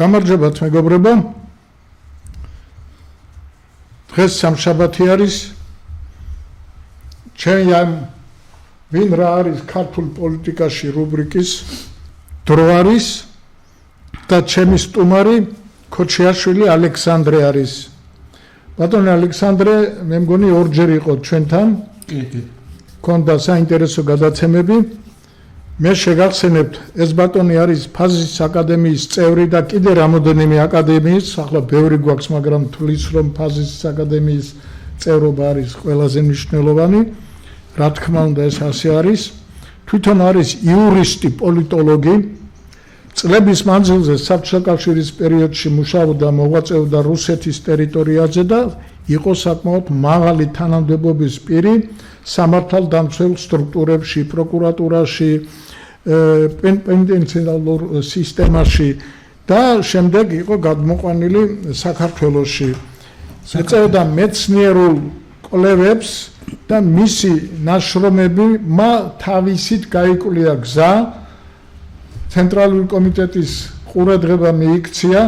გამარჯობათ მეგობრებო. დღეს სამშაბათი არის. ჩვენ ამ ვინ რა არის ქართულ პოლიტიკაში რუბრიკის დრო არის და ჩემი სტუმარი ქოჩიაშვილი ალექსანდრე არის. ბატონო ალექსანდრე, მე მგონი ორჯერ იყო ჩვენთან. კი. ქონდა საინტერესო გადაცემები. მე შეგახსენებთ, ეს ბატონი არის ფაზის აკადემიის წევრი და კიდე რამოდენიმე აკადემიის, ახლა ბევრი გვაქვს, მაგრამ თulis რომ ფაზის აკადემიის წევრობა არის ყველაზე მნიშვნელოვანი. რა თქმა უნდა, ეს ასე არის. თვითონ არის იურისტი, პოლიტოლოგი. წლების მანძილზე საბჭოთა კავშირის პერიოდში მუშაობდა, მოღვაწეობდა რუსეთის ტერიტორიაზე და იყო საკმაოდ მაღალი თანამდებობის პირი სამართალდამცველ სტრუქტურებში, პროკურატურაში, პენიტენციალურ სისტემაში და შემდეგ იყო გადმოყვანილი საქართველოში. ეწეოდა მეცნიერულ კვლევებს და მისი ნაშრომები თავისით გაიკვლია გზა ცენტრალური კომიტეტის ყურადღება მიიქცია.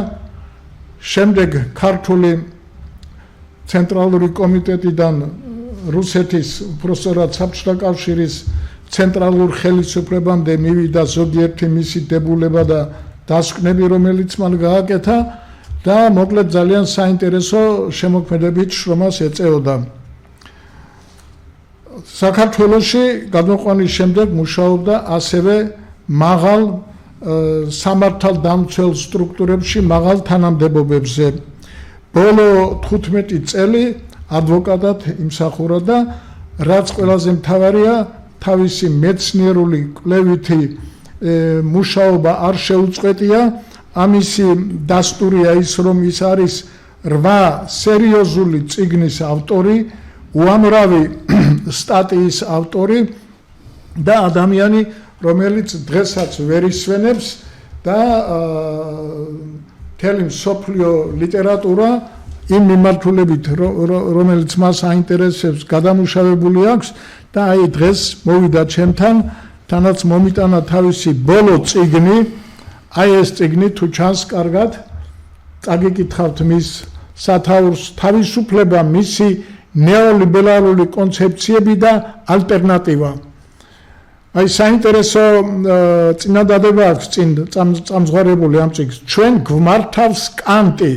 შემდეგ ქართული ცენტრალური კომიტეტიდან რუსეთის უპროსწორად საბჭოთა კავშირის ცენტრალურ ხელისუფლებამდე მივიდა ზოგიერთი მისი დებულება და დასკვნები, რომელიც მან გააკეთა და მოკლედ ძალიან საინტერესო შემოქმედებით შრომას ეწეოდა. საქართველოში გადმოყვანის შემდეგ მუშაობდა ასევე მაღალ სამართალდამცველ სტრუქტურებში, მაღალ თანამდებობებზე. ბოლო 15 წელი ადვოკატად იმსახურა და რაც ყველაზე მთავარია, თავისი მეცნიერული კვლევითი მუშაობა არ შეუწყვეტია. ამისი დასტურია ის, რომ ის არის 8 სერიოზული წიგნის ავტორი, უამრავი სტატიის ავტორი და ადამიანი, რომელიც დღესაც ვერ ისვენებს და მთელი მსოფლიო ლიტერატურა იმ მიმართულებით, რომელიც მას აინტერესებს, გადამუშავებული აქვს და აი დღეს მოვიდა ჩემთან, თანაც მომიტანა თავისი ბოლო წიგნი. აი ეს წიგნი თუ ჩანს კარგად, წაგიკითხავთ მის სათაურს, თავისუფლება, მისი ნეოლიბერალური კონცეფციები და ალტერნატივა. აი საინტერესო წინადადება აქვს წამზღარებული ამ წიგნს. ჩვენ გვმართავს კანტი,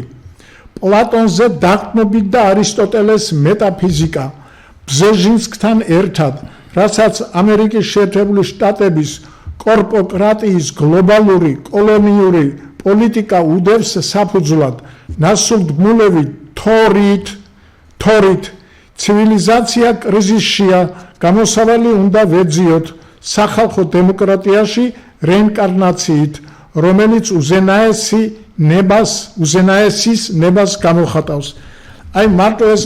პლატონზე დაყრდნობით და არისტოტელეს მეტაფიზიკა ბზეჟინსკთან ერთად, რასაც ამერიკის შეერთებული შტატების კორპორატიის გლობალური კოლონიური პოლიტიკა უდევს საფუძვლად. ნასულდგმულები თორით ცივილიზაცია კრიზისშია, გამოსავალი უნდა ვეძიოთ სახალხო დემოკრატიაში რეინკარნაციით, რომელიც უზენაესის ნებას გამოხატავს. აი მარტო ეს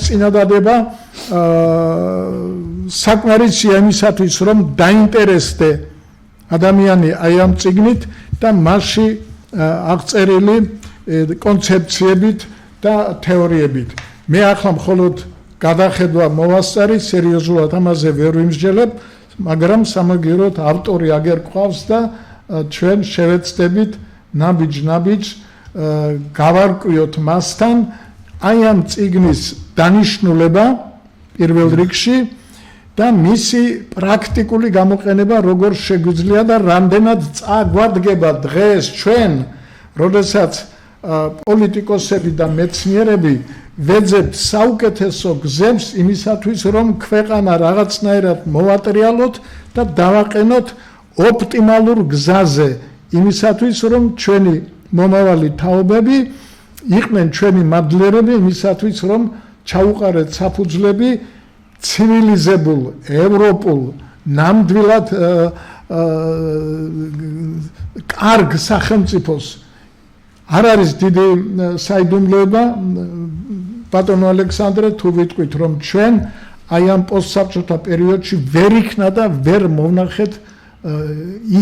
წინადადება საკმარისია იმისათვის, რომ დაინტერესდე ადამიანი აი ამ წიგნით და მასში აღწერილი კონცეფციებით და თეორიებით. მე ახლა მხოლოდ გადახედვა მოვასწარი, სერიოზულად ამაზე ვერ ვიმსჯელებ, მაგრამ სამაგიეროდ ავტორი აგერ ყავს და ჩვენ შევეცდებით ნაბიჯ გავარკვიოთ მასთან აი ამ წიგნის დანიშნულება პირველ რიგში და მისი პრაქტიკული გამოყენება როგორ შეგვიძლია და რამდენად წაგვადგება დღეს ჩვენ, როდესაც პოლიტიკოსები და მეცნიერები ვეძებთ საუკეთესო გზებს იმისათვის, რომ ქვეყანა რაღაცნაირად მოვატრიალოთ და დავაყენოთ ოპტიმალურ გზაზე, იმისათვის, რომ ჩვენი მომავალი თაობები იყვნენ ჩვენი მადლიერები, იმისათვის, რომ ჩაუყარეთ საფუძვლები ცივილიზებულ, ევროპულ, ნამდვილად კარგ სახელმწიფოს. არ არის დიდი საიდუმლოება, ბატონო ალექსანდრე, თუ ვიტყვით, რომ ჩვენ აი ამ პოსტსაბჭოთა პერიოდში ვერ იქნა და ვერ მოვნახეთ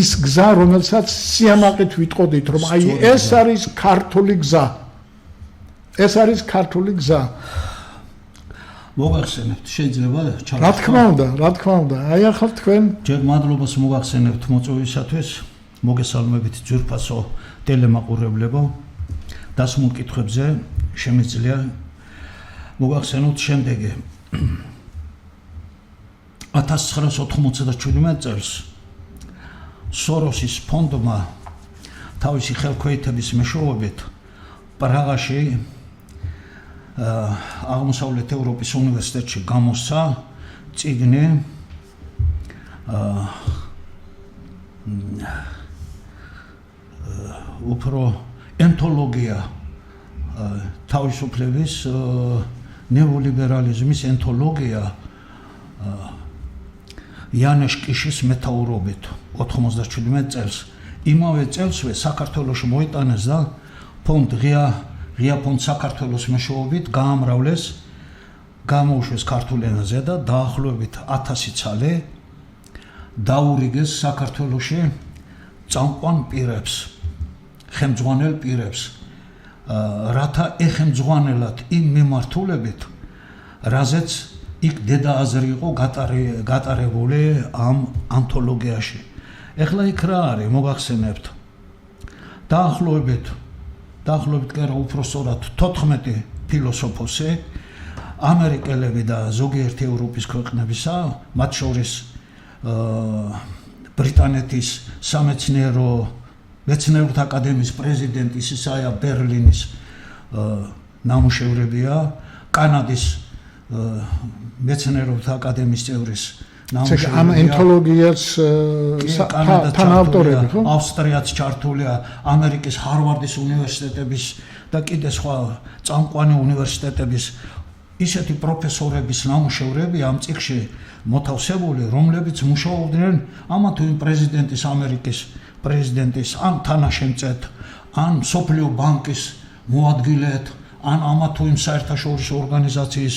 ის გზა, რომელსაც სიამაყით ვიტყოდით, რომ აი ეს არის ქართული გზა. ეს არის ქართული გზა. მოგახსენებთ, შეიძლება ჩავთვალოთ. რა თქმა უნდა. აი ახლა თქვენ ჯერ მადლობას მოგახსენებთ მოწვევისათვის. მოგესალმებით ძვირფასო ტელემაყურებლებო. დასმულ კითხვებზე შემიძლია მოგახსენოთ შემდეგი. 1997 წელს სოროსის ფონდმა თავისი ხელქვეითების მეშვეობით პრაღაში აღმოსავლეთ ევროპის უნივერსიტეტში გამოსცა წიგნი უფრო ენტოლოგია თავისუფლების ნეოლიბერალიზმის ენტოლოგია იანეშ კიშის მეთაურობით 97 წელს. იმავე წელსვე საქართველოში მოიტანეს და ფონდ ღია ფონდ საქართველოს მეშვეობით გაამრავლეს, გამოუშვეს ქართულ ენაზე და დაახლოებით 1000 ცალი დაურიგეს საქართველოში წამყვან პირებს, ხელმძღვანელ პირებს, რათა ეხემძღვანელად იმ მიმართულებით, რაზეც იქ დედააზრი იყო გატარებული ამ ანთოლოგიაში. ეხლა იქ რა არის, მოგახსენებთ. დაახლოებით კი არა, უფრო სწორად 14 ფილოსოფოსი, ამერიკელები და ზოგიერთი ევროპის ქვეყნებისა, მათ შორის ბრიტანეთის მეცნიერთა აკადემიის პრეზიდენტი ისაია ბერლინის ნამუშევრებია, კანადის მეცნიერთა აკადემიის წევრის ნამუშევრებია. ამ ენტოლოგიას თან ავტორები ხო? ავსტრიაც ჩართულია, ამერიკის ჰარვარდის უნივერსიტეტების და კიდე სხვა წამყვანი უნივერსიტეტების ისეთი პროფესორების ნამუშევრები ამ წიგნში მოთავსებული, რომლებიც მუშაობდნენ ამა თუ იმ პრეზიდენტის, ამერიკის პრეზიდენტის, ან თანაშემწედ, ან მსოფლიო ბანკის მოადგილედ, ან ამა თუ იმ საერთაშორისო ორგანიზაციის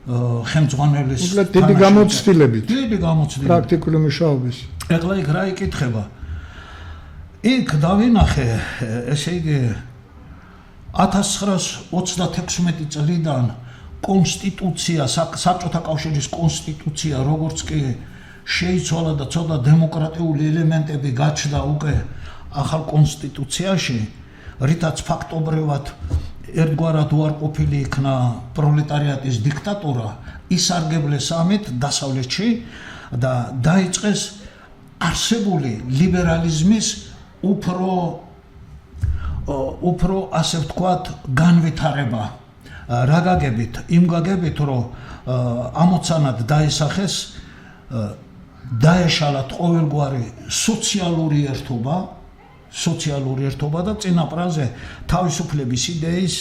ხელმძღვანელის დიდი გამოცდილებით, პრაქტიკული მუშაობის. ეხლა იქ რა იკითხება? იქ დავინახე, ესე იგი 1936 წლიდან კონსტიტუცია, საბჭოთა კავშირის კონსტიტუცია, როგორც კი შეიცვალა და ცოტა დემოკრატიული ელემენტები გაჩნდა უკვე ახალ კონსტიტუციაში, რითაც ფაქტობრივად ერთგვარად უარყოფილი იქნა პროლეტარიატის დიქტატურა, ისარგებლეს ამით დასავლეთში და დაიწყეს არსებული ლიბერალიზმის უფრო ასე ვთქვათ განვითარება. რა გაგებით? იმ გაგებით, რომ ამოცანად დაისახეს, დაეშალათ ყოველგვარი სოციალური ერთობა და წინაპრაზე თავისუფლების იდეის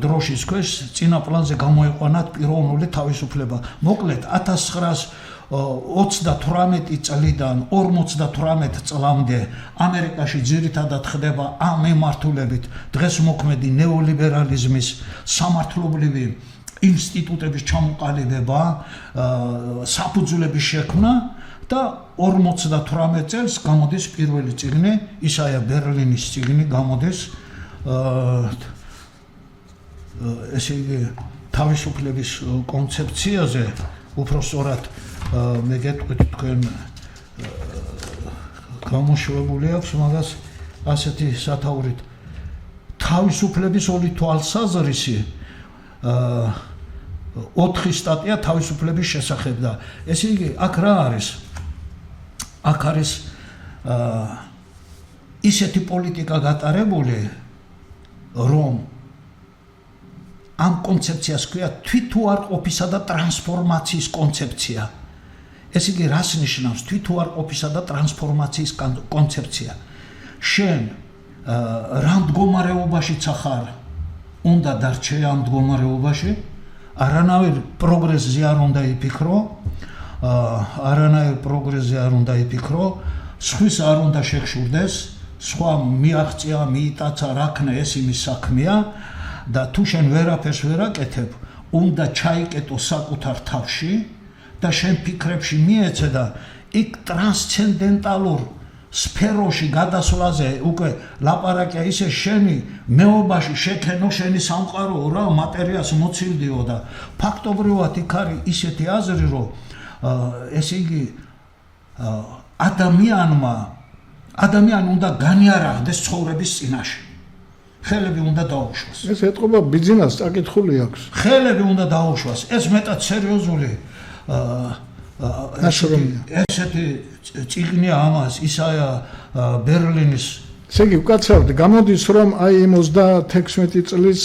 დროშის ქვეშ წინაპრაზე გამოიყვანათ პიროვნული თავისუფლება. მოკლედ 1938 წლიდან 58 წლამდე ამერიკაში ძირითადად ხდება ამ მიმართულებით დღეს მოქმედი ნეოლიბერალიზმის სამართლობრივი ინსტიტუტების ჩამოყალიბება, საფუძვლების შექმნა და 58 წელს გამოდის პირველი წიგნი, ისაია ბერლინის წიგნი გამოდის, ესე იგი თავისუფლების კონცეფციაზე, უფრო სწორად მე გეტყვით თქვენ გამოშვებული აქვს მაგას ასეთი სათაურით თავისუფლების ორი თვალსაზრისი 4 სტატია თავისუფლების შესახებ და ესე იგი აქ რა არის? აქ არის ისეთი პოლიტიკა გატარებული, რომ ამ კონცეფციას ქვია თვითუარყოფისა და ტრანსფორმაციის კონცეფცია. ეს იგი რას ნიშნავს თვითუარყოფისა და ტრანსფორმაციის კონცეფცია? შენ რა მდგომარეობაშიც ახარ უნდა დარჩე ამ მდგომარეობაში, არანაირ პროგრესზე არ უნდა იფიქრო, სხვის არ უნდა შეგშურდეს, სხვა მიაღწია, მიიტაცა, რაქნა ეს იმის საქმეა და თუ შენ ვერაფერს ვერ აკეთებ, უნდა ჩაიკეტო საკუთარ თავში და შენ ფიქრებში მიეცე და იქ ტრანსცენდენტალურ სფეროში გადასვლაზე უკვე ლაპარაკია ისე შენი მეობაში შექენო შენი სამყარო რა მატერიას მოცილდიო და ფაქტობრივად იქ არის ისეთი აზრი რომ ესე იგი ადამიანმა ადამიანი უნდა განიარაღდეს ცხოვრების წინაშე. ხელები უნდა დაუშვას. ეს ეთყობა ბიზნესს წაკითხული აქვს. ხელები უნდა დაუშვას. ეს მეტად სერიოზული ესეთი წიგნია ამას ისაა ბერლინის. ესე იგი უკაცრავად გამოდის რომ აი 36 წლის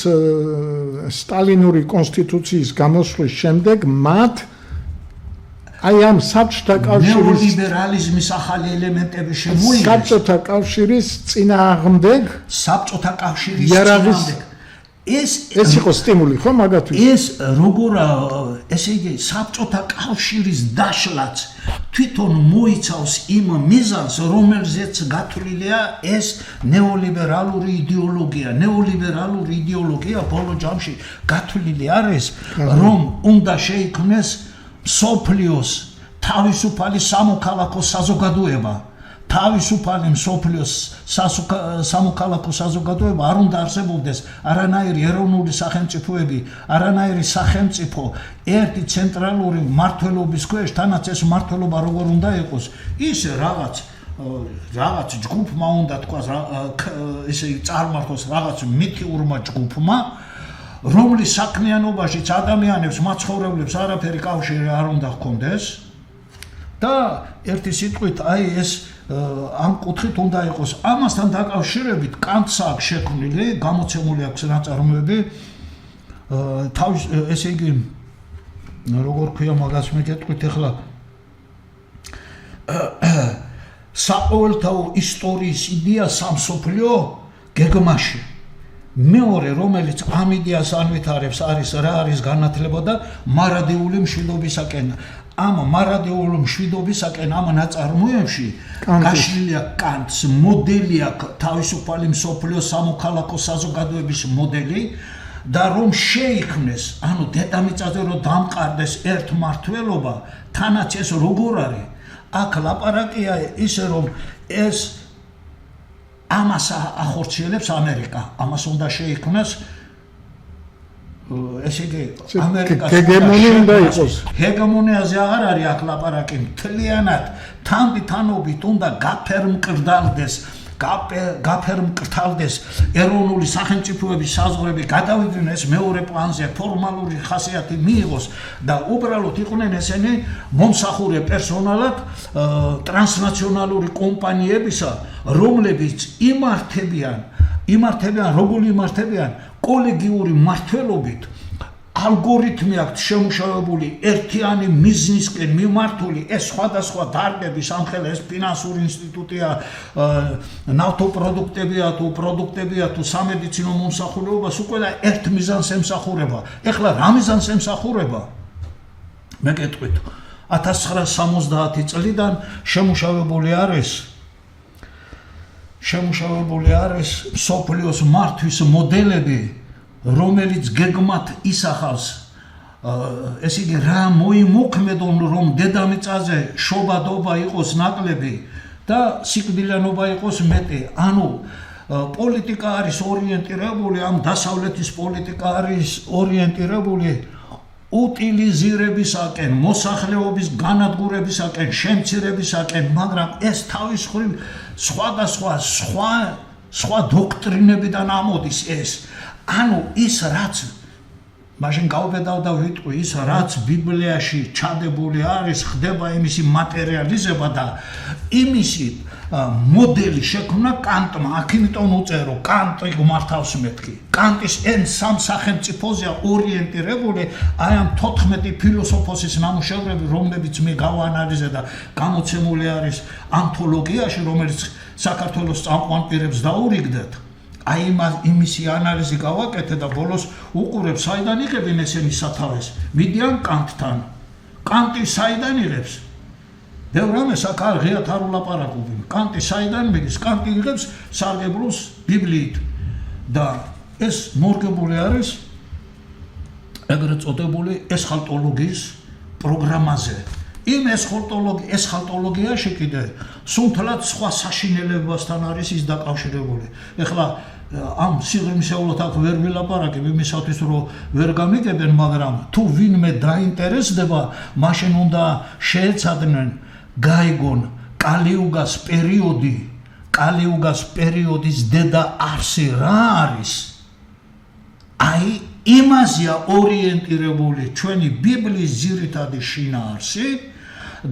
სტალინური კონსტიტუციის გამოსვლის შემდეგ მათ აი ამ საბჭოთა კავშირის ნეოლიბერალიზმის ახალი ელემენტები შემოიღეს. საბჭოთა კავშირის წინააღმდეგ საბჭოთა კავშირის იარაღის ეს იყო სტიმული ხო მაგათთვის? ეს როგორ ესე იგი საბჭოთა კავშირის დაშლაც თვითონ მოიცავს იმ მიზანს, რომელზეც გათვლილია ეს ნეოლიბერალური იდეოლოგია. ნეოლიბერალური იდეოლოგია ბოლო ჯამში გათვლილი არის, რომ უნდა შეიქმნეს სოფლიოს თავისუფალი სამოქალაქო საზოგადოება. თავისუფალი სოფლიოს სამოქალაქო საზოგადოება არ უნდა არსებობდეს არანაირი ეროვნული სახელმწიფოები, არანაირი სახელმწიფო ერთი ცენტრალური მმართველობის ქვეშ, თანაც ეს მმართველობა როგორ უნდა იყოს, ისე რაღაც ჯგუფმა უნდა თქვას, ესე წარმართოს რაღაც მითიურმა ჯგუფმა, რომლის საქმიანობაშიც ადამიანებს, მაცხოვრებლებს არაფერი კავშირი არ უნდა ჰქონდეს და ერთი სიტყვით აი ეს ამ კუთხით უნდა იყოს. ამასთან დაკავშირებით კანტს აქვს შექმნილი, გამოცემული აქვს ნაწარმოები, თავის ესე იგი როგორ ქვია მაგას მეკეთქვით ახლა საყოველთაო ისტორიის იდეა სამსოფლიო გეგმაში. მეორე რომელიც ამ იდეას ანვითარებს არის რა არის განათლება და მარადიული მშვიდობისაკენ. ამ მარადიული მშვიდობისაკენ ამ ნაწარმოებში გაშლილია კანტს მოდელი აქვს თავისუფალი მსოფლიო სამოქალაქო საზოგადოების მოდელი და რომ შეიქმნეს, ანუ დედამიწაზე რომ დამყარდეს ერთმართველობა, თანაც ეს როგორ არის? აქ ლაპარაკია ისე რომ ეს ამას ახორციელებს ამერიკა, ამას უნდა შეიქმნას ესე იგი ამერიკას ჰეგემონია უნდა იყოს. ჰეგემონიაზე აღარ არის აქ ლაპარაკი, მთლიანად თანდით-თანობით უნდა გაფერმკრთალდეს ეროვნული სახელმწიფოების საზღვრები, გადავიდნენ მეორე პლანზე, ფორმალური ხასიათი მიიღოს და უბრალოდ იყვნენ ესენი მომსახურე პერსონალად ტრანსნაციონალური კომპანიებისა, რომლებიც იმართებიან როგორ იმართებიან კოლეგიური მმართველობით, ალგორითმი აქვს შემუშავებული ერთიანი მიზნისკენ მიმართული, ეს სხვადასხვა დარგები, სამხელა ეს ფინანსური ინსტიტუტია, ნავთობპროდუქტებია თუ პროდუქტებია თუ სამედიცინო მომსახურებაც უკვე ერთ მიზანს ემსახურება. ეხლა რა მიზანს ემსახურება? მეკეთყვით 1970 წლიდან შემუშავებული არის მსოფლიოს მართვის მოდელები, რომელიც გეგმათ ისახავს, ესე იგი რა მოიმოქმედონ, რომ დედამიწაზე შობადობა იყოს ნაკლები და სიკვდილიანობა იყოს მეტი. ანუ პოლიტიკა არის ორიენტირებული, ამ დასავლეთის პოლიტიკა არის ორიენტირებული უტილიზირებისაკენ, მოსახლეობის განადგურებისაკენ, შემცირებისაკენ, მაგრამ ეს თავის მხრივ სხვა დოქტრინებიდან ამოდის ეს. ანუ ის რაც მაშინ გავბედავ და ვიტყვი, ის რაც ბიბლიაში ჩადებული არის, ხდება იმისი მატერიალიზება და იმისი მოდელი შექმნა კანტმა. აქ იმიტომ უწერო, კანტი გმართავს მეთქი. კანტის ეს სამ სახელმწიფოზეა ორიენტირებული, აი ამ 14 ფილოსოფოსის ნამუშევრები, რომლებიც მე გავაანალიზე და გამოცემული არის ანთოლოგიაში, რომელიც საქართველოს წამყვან პირებს დაურიგდეთ. აი იმისი ანალიზი გავაკეთე და ბოლოს უყურებ საიდან იღებენ ესენი სათავეს. მიდიან კანტთან. კანტი საიდან იღებს? ბევრ რამეს აქ ღიად არ ვლაპარაკობენ. კანტი საიდან მიდის? კანტი იღებს სარგებლობს ბიბლიით და ეს მორგებული არის ეგრეთ წოდებული ესხალტოლოგიის პროგრამაზე. იმ ესხალტოლოგიაში კიდე სუნთლად სხვა საშინელებასთან არის ის დაკავშირებული. ეხლა ამ სიღრმისეულად აქ ვერ ვილაპარაკებ იმისათვის რომ ვერ გამიგებენ, მაგრამ თუ ვინმე დაინტერესდება, მაშინ უნდა შეეცადნენ გაიგონ კალიუგას პერიოდი კალიუგას პერიოდის დედა არსი რა არის? აი იმაზეა ორიენტირებული ჩვენი ბიბლიის ძირითადი შინაარსი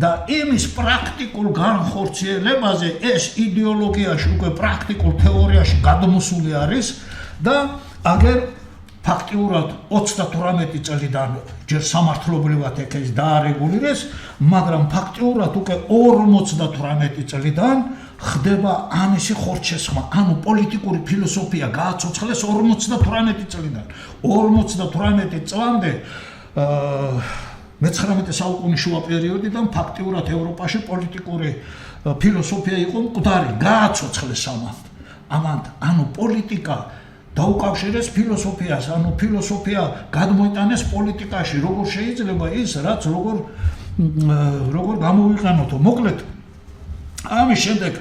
და იმის პრაქტიკულ განხორციელებაზე ეს იდეოლოგიაში უკვე პრაქტიკულ თეორიაში გადმოსული არის და აგერ ფაქტიურად 38 წელიდან ჯერ სამართლობრივად ეგ ეს დაარეგულირეს, მაგრამ ფაქტიურად უკვე 58 წელიდან ხდება ამისი ხორცშესხმა, ანუ პოლიტიკური ფილოსოფია გააცოცხლეს 58 წელიდან. 58 წლამდე მე-19 საუკუნის შუა პერიოდიდან ფაქტიურად ევროპაში პოლიტიკური ფილოსოფია იყო მკვდარი, გააცოცხლეს ამან, ანუ პოლიტიკა დაუკავშირეს ფილოსოფიას, ანუ ფილოსოფია გადმოიტანეს პოლიტიკაში, როგორ შეიძლება ის, რაც როგორ გამოვიყენოთო. მოკლედ, ამის შემდეგ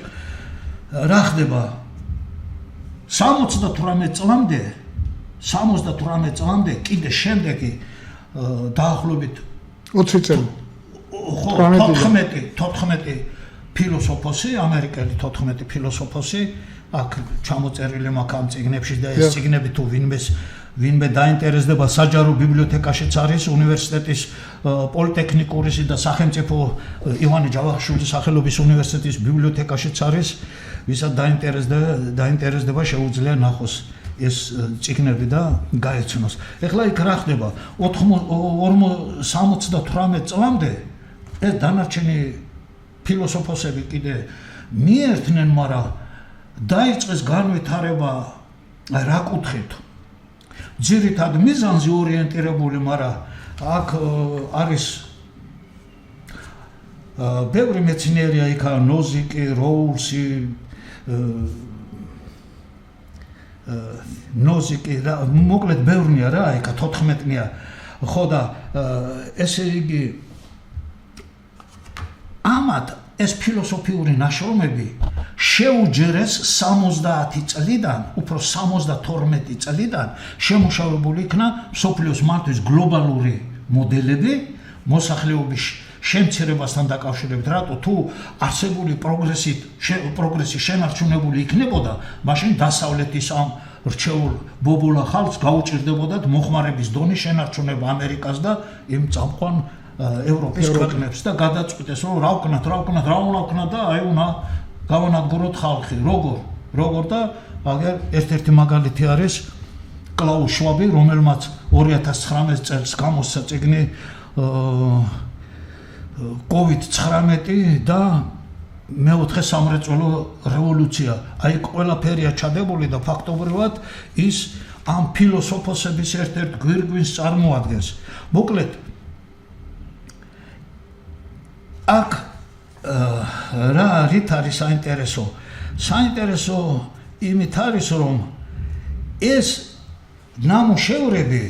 რა ხდება? 78 წლამდე კიდე შემდეგი დაახლოებით 20 წელი. 14 ფილოსოფოსი, ამერიკელი 14 ფილოსოფოსი აქ ჩამოწერილი მაქვს ამ წიგნებში და ეს წიგნები თუ ვინმე დაინტერესდება საჯარო ბიბლიოთეკაშიც არის უნივერსიტეტის პოლიტექნიკურის და სახელმწიფო ივანე ჯავახიშვილის სახელობის უნივერსიტეტის ბიბლიოთეკაშიც არის, ვისაც დაინტერესდება შეუძლია ნახოს ეს წიგნები და გაეცნოს. ეხლა იქ რა ხდება? 78 წლამდე ეს დანარჩენი ფილოსოფოსები კიდე მიერთნენ, მაგრამ დაიწყეს განვითარება რა კუთხით? ძირითად მიზანზე ორიენტირებული, მაგრამ აქ არის ბევრი მეცნიერია, იქა ნოზიკი, როულსი, ნოზიკი, მოკლედ ბევრნია რა, იქა 14-ნია. ხო და ესე იგი ამათ ეს ფილოსოფიური ნაშრომები შეუჯერეს 70 წლიდან, უფრო 72 წლიდან შემუშავებული იქნა მსოფლიოს მართვის გლობალური მოდელები მოსახლეობის შემცირებასთან დაკავშირებით, რატო თუ არსებული პროგრესი შენარჩუნებული იქნებოდა, მაშინ დასავლეთის ამ რჩეულ ბობოლა ხალხს გაუჭირდებოდათ მოხმარების დონის შენარჩუნება ამერიკას და იმ წამყვან ევროპის ქვეყნებს და გადაწყვიტეს, რომ რა ვქნათ და აი უნდა გავანადგუროთ ხალხი. როგორ და აგერ ერთ-ერთი მაგალითი არის კლაუს შვაბი, რომელმაც 2019 წელს გამოსცა წიგნი COVID-19 და მეოთხე სამრეწველო რევოლუცია. აი ყველაფერია ჩადებული და ფაქტობრივად ის ამ ფილოსოფოსების ერთ-ერთ გვირგვინს წარმოადგენს. მოკლედ აქ რა რით არის საინტერესო? საინტერესო იმით არის, რომ ეს ნამუშევრები,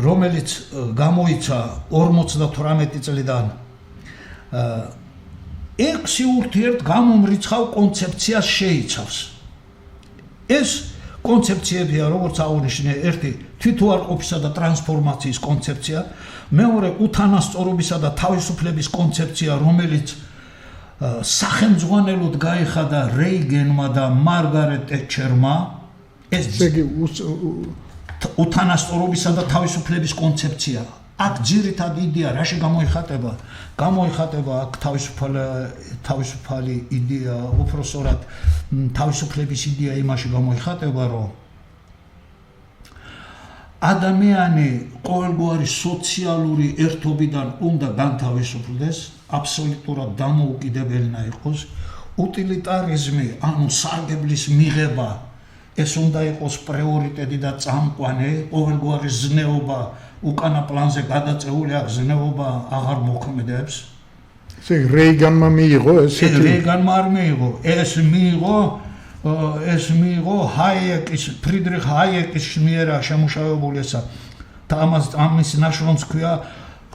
რომელიც გამოიცა 58 წლიდან 6 ურთიერთ გამომრიცხავ კონცეფციას შეიცავს. ეს კონცეფციებია, როგორც აღნიშნე, ერთი თვითუარყოფისა და ტრანსფორმაციის კონცეფცია, მეორე უთანასწორობისა და თავისუფლების კონცეფცია, რომელიც სახელმძღვანელოდ გაიხადა რეიგენმა და მარგარეტ თეტჩერმა. ეს უთანასწორობისა და თავისუფლების კონცეფცია. აქ ძირითადი იდეა რაში გამოიხატება? გამოიხატება აქ თავისუფალი იდეა, უпростоრად თავისუფლების იდეა იმაში გამოიხატება, რომ ადამიანი ყოველგვარი სოციალური ერთობიდან უნდა განთავისუფლდეს, აბსოლუტურად დამოუკიდებელი იყოს, უტილიტარიზმი, ანუ სარგებლის მიღება, ეს უნდა იყოს პრიორიტეტი და წამყვანი, ყოველგვარი ზნეობა უკანა პლანზე გადაწეული, აქ ზნეობა აღარ მოქმედებს. რეიგანმა მიიღო ესეთი? რეიგანმა არ მიიღო, ეს მიიღო ჰაიეკის, ფრიდრიხ ჰაიეკის მიერა შემუშავებული ესა. ამის ნაშრომს ქვია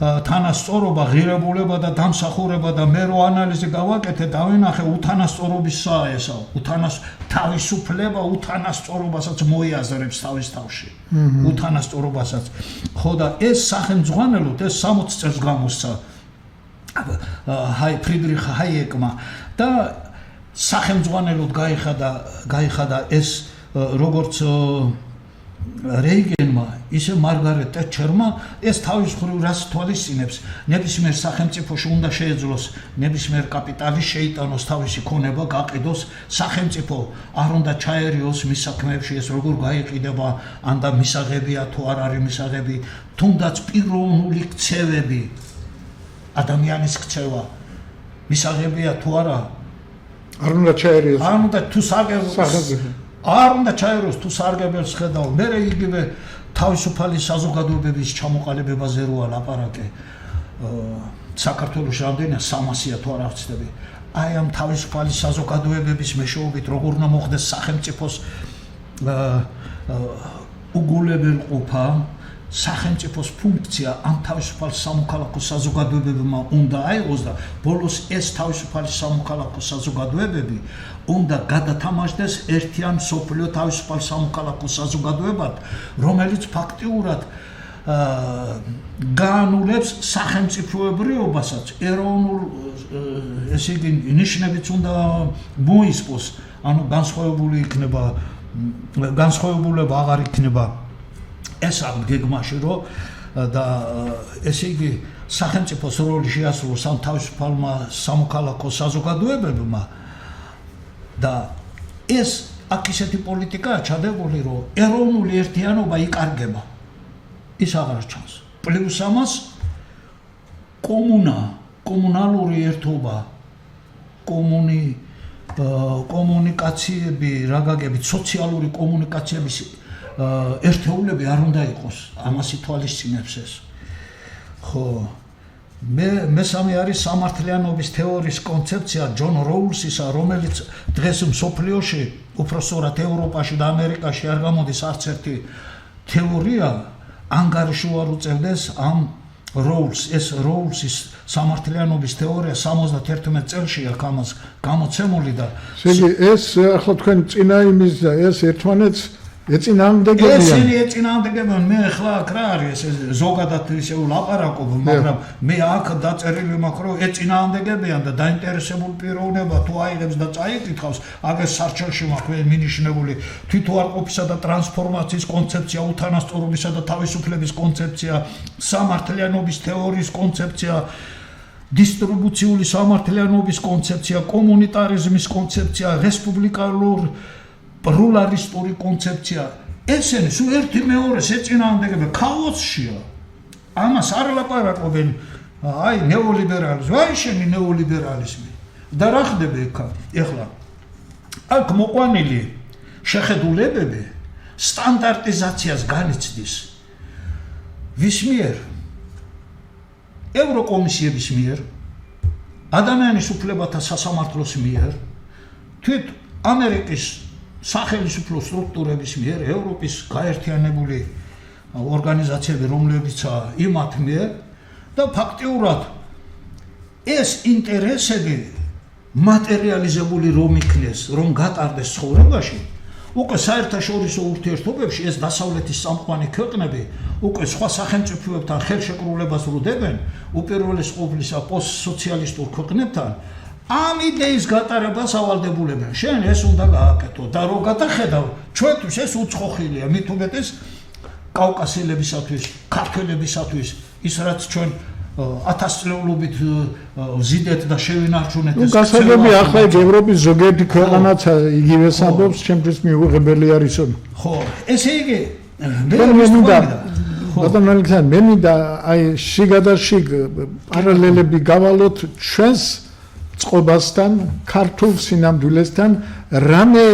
თანასწორობა, ღირებულება და დამსახურება და მე რო ანალიზი გავაკეთე, დავინახე უთანასწორობისაა ესა. თავისუფლება უთანასწორობასაც მოიაზრებს თავის თავში. უთანასწორობასაც. ხო და ეს სახელმძღვანელოდ ეს 60 წელს გამოსცა ფრიდრიხ ჰაიეკმა და სახელმძღვანელოდ გაიხადა ეს როგორც რეიგენმა, ისე მარგარეტ ტეტჩერმა ეს თავის მხრივ რას თვალისწინებს, ნებისმიერ სახელმწიფოში უნდა შეეძლოს ნებისმიერ კაპიტალის შეიტანოს თავისი ქონება, გაყიდოს, სახელმწიფო არ უნდა ჩაერიოს მის საქმეებში, ეს როგორ გაიყიდება, ან და მისაღებია თუ არ არის მისაღები, თუნდაც პიროვნული ქცევები, ადამიანის ქცევა მისაღებია თუ არა, არ უნდა ჩაერიოს. არ უნდა თუ არ უნდა ჩაეროს თუ სარგებელს ხედავ, მე იგივე თავისუფალი საზოგადოებების ჩამოყალიბებაზე როა ლაპარაკე. საქართველოს რამდენია 300-ია თუ არ აღწევი. აი ამ თავისუფალი საზოგადოებების მეშვეობით როგორ უნდა მოხდეს სახელმწიფოს უგულებელყოფა, სახელმწიფოს ფუნქცია ამ თავისუფალ სამოქალაქო საზოგადოებებმა უნდა აიღოს და ბოლოს ეს თავისუფალი სამოქალაქო საზოგადოებები უნდა გადათამაშდეს ერთიან მსოფლიო თავისუფალ სამოქალაქო საზოგადოებად, რომელიც ფაქტიურად გაანულებს სახელმწიფოებრიობასაც, ეროვნულ ესე იგი ნიშნებიც უნდა მოისპოს, ანუ განსხვავებულება აღარ იქნება ეს ამ გეგმაში რომ და ესე იგი სახელმწიფოს როლი შეასრულოს ამ თავისუფალმა სამოქალაქო საზოგადოებებმა და ეს აქ ისეთი პოლიტიკაა ჩადებული რომ ეროვნული ერთიანობა იკარგება ის აღარ ჩანს პლუს ამას კომუნალური ერთობა კომუნიკაციები რა გაგებით სოციალური კომუნიკაციების ერთეულები არ უნდა იყოს ამას ითვალისწინებს ეს ხო მესამე არის სამართლიანობის თეორიის კონცეფცია ჯონ როულსისა რომელიც დღეს მსოფლიოში უпроსორად ევროპაში და ამერიკაში არ გამოდის არც ერთი თეორია ანგარიში არ უწევდეს ამ ეს როულსის სამართლიანობის თეორია 71 წელშია ამას გამოცემული და ეს ახლა თქვენ წინა იმის და ეს ერთმანეთს ეწინააღმდეგებიან. ესენი ეწინააღმდეგებიან, მე ახლა აქ რა არის ეს ზოგადად ისე ვლაპარაკობ, მაგრამ მე აქ დაწერილი მაქვს რომ ეწინააღმდეგებიან და დაინტერესებული პიროვნება თუ აიღებს და წაიკითხავს, აგერ სარჩელში მაქვს მინიშნებული თვითუარყოფისა და ტრანსფორმაციის კონცეფცია, უთანასწორობისა და თავისუფლების კონცეფცია, სამართლიანობის თეორიის კონცეფცია, დისტრიბუციული სამართლიანობის კონცეფცია, კომუნიტარიზმის კონცეფცია, რესპუბლიკალურ პლურალისტური კონცეფცია ესენი სულ ერთი მეორეს ეწინააღმდეგებიან ქაოსშია ამას არ ლაპარაკობენ აი ნეოლიბერალიზმი აი შენი ნეოლიბერალიზმი და რა ხდება ეხლა აქ მოყვანილი შეხედულებები სტანდარტიზაციას განიცდის ვის მიერ ევროკომისიების მიერ ადამიანის უფლებათა სასამართლოს მიერ თვით ამერიკის სახელმწიფო სტრუქტურების მიერ ევროპის გაერთიანებული ორგანიზაციები რომლებიცაა იმათ მიერ და ფაქტიურად ეს ინტერესები მატერიალიზებული რომ იქნეს რომ გატარდეს ცხოვრებაში უკვე საერთაშორისო ურთიერთობებში ეს დასავლეთის სამყარო ქვეყნები უკვე სხვა სახელმწიფოებთან ხელშეკრულებას ვრდებენ უპირველეს ყოვლისა პოსტსოციალისტურ ქვეყნებთან ამ იდეის გატარებას ავალდებულებენ. შენ ეს უნდა გააკეთო და რო გადახედავ, ჩვენთვის ეს უცხოხილია, მით უმეტეს კავკასიელებისათვის, ქართველებისათვის, ის რაც ჩვენ 1000 წლეულობით ვზიდეთ და შევინარჩუნეთ ეს. გასაგები ახლა ევროპის ზოგიერთი ქვეყანაც იგივეს ამბობს, ჩემთვის მიუღებელი არის. ხო, ესე იგი მე მინდა აი შიგადაშიგ პარალელები გავალოთ ჩვენს წყობასთან, ქართულ სინამდვილესთან, რამე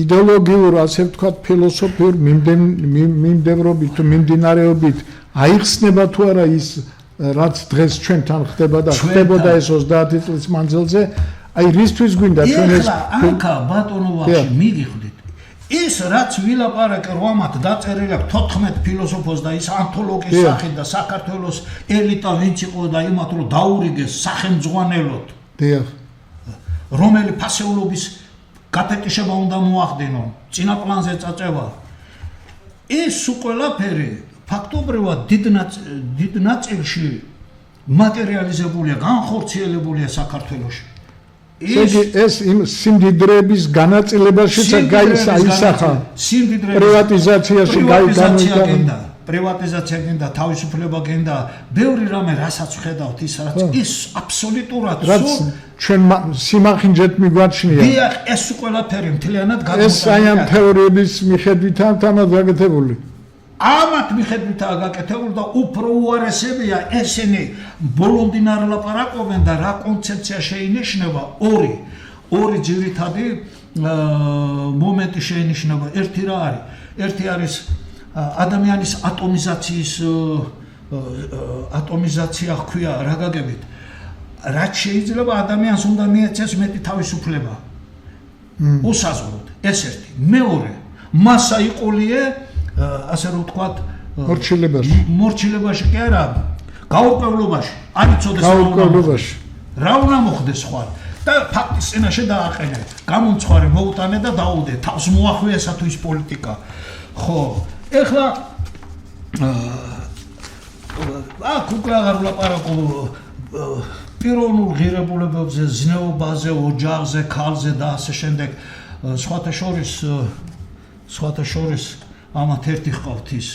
იდეოლოგიურ, ასე ვთქვათ, ფილოსოფიურ მიმდევრობით თუ მიმდინარეობით აიხსნება თუ არა ის, რაც დღეს ჩვენთან ხდება და ხდებოდა ეს 30 წლის მანძილზე, აი რისთვის გვინდა ჩვენ ეს ანკა ბატონოვაში მიგიხდით. ის რაც ვილაპარაკე რომ ამათ დაწერილი აქვს 14 ფილოსოფოს და ის ანთოლოგიის სახით და საქართველოს ელიტა ვინც იყო და იმათ რომ დაურიგეს სახელმძღვანელოდ რომელი ფასეულობის გაფეტიშება უნდა მოახდინონ წინა პლანზე წაწევა ეს ყველაფერი ფაქტობრივად დიდ ნაწილში მატერიალიზებულია განხორციელებულია საქართველოში ეს იმ სიმდიდრეების განაწილებაშიც გაისახა პრივატიზაციაში გაიგანდა პრივატიზაცია გინდა თავისუფლება გინდა ბევრი რამე რასაც ხედავთ ის რაც ის აბსოლუტურად რაც ჩვენ სიმახინჯეთ მიგვაჩნია დიახ ეს ყველაფერი მთლიანად გადმოყალიბდა ეს აი ამ თეორიების მიხედვითაა თამად გაკეთებული ამათ მიხედვითაა გაკეთებული და უფრო უარესებია ესენი ბოლომდე არ ლაპარაკობენ და რა კონცეფცია შეინიშნება ორი ძირითადი მომენტი შეინიშნება ერთი რა არის ერთი არის ადამიანის ატომიზაცია ხქვია რა გაგებით რაც შეიძლება ადამიანს უნდა მიეცეს მეტი თავისუფლება უსაზღვროდ ეს ერთი მეორე მასა იყოლიე ასე რომ ვთქვათ მორჩილებაში კი არა გაურკვევლობაში არ იცოდეს რა უნდა მოხდეს ხვალ და ფაქტის წინაშე დააყენე გამომცხვარე მოუტანე და დაუდე თავს მოახვიესა თუ ის პოლიტიკა ხო ეხლა აქ უკვე აღარ ვლაპარაკობ პიროვნულ ღირებულებებზე, ზნეობაზე, ოჯახზე, ქალზე და ასე შემდეგ სხვათა შორის ამათ ერთი ჰყავთ ის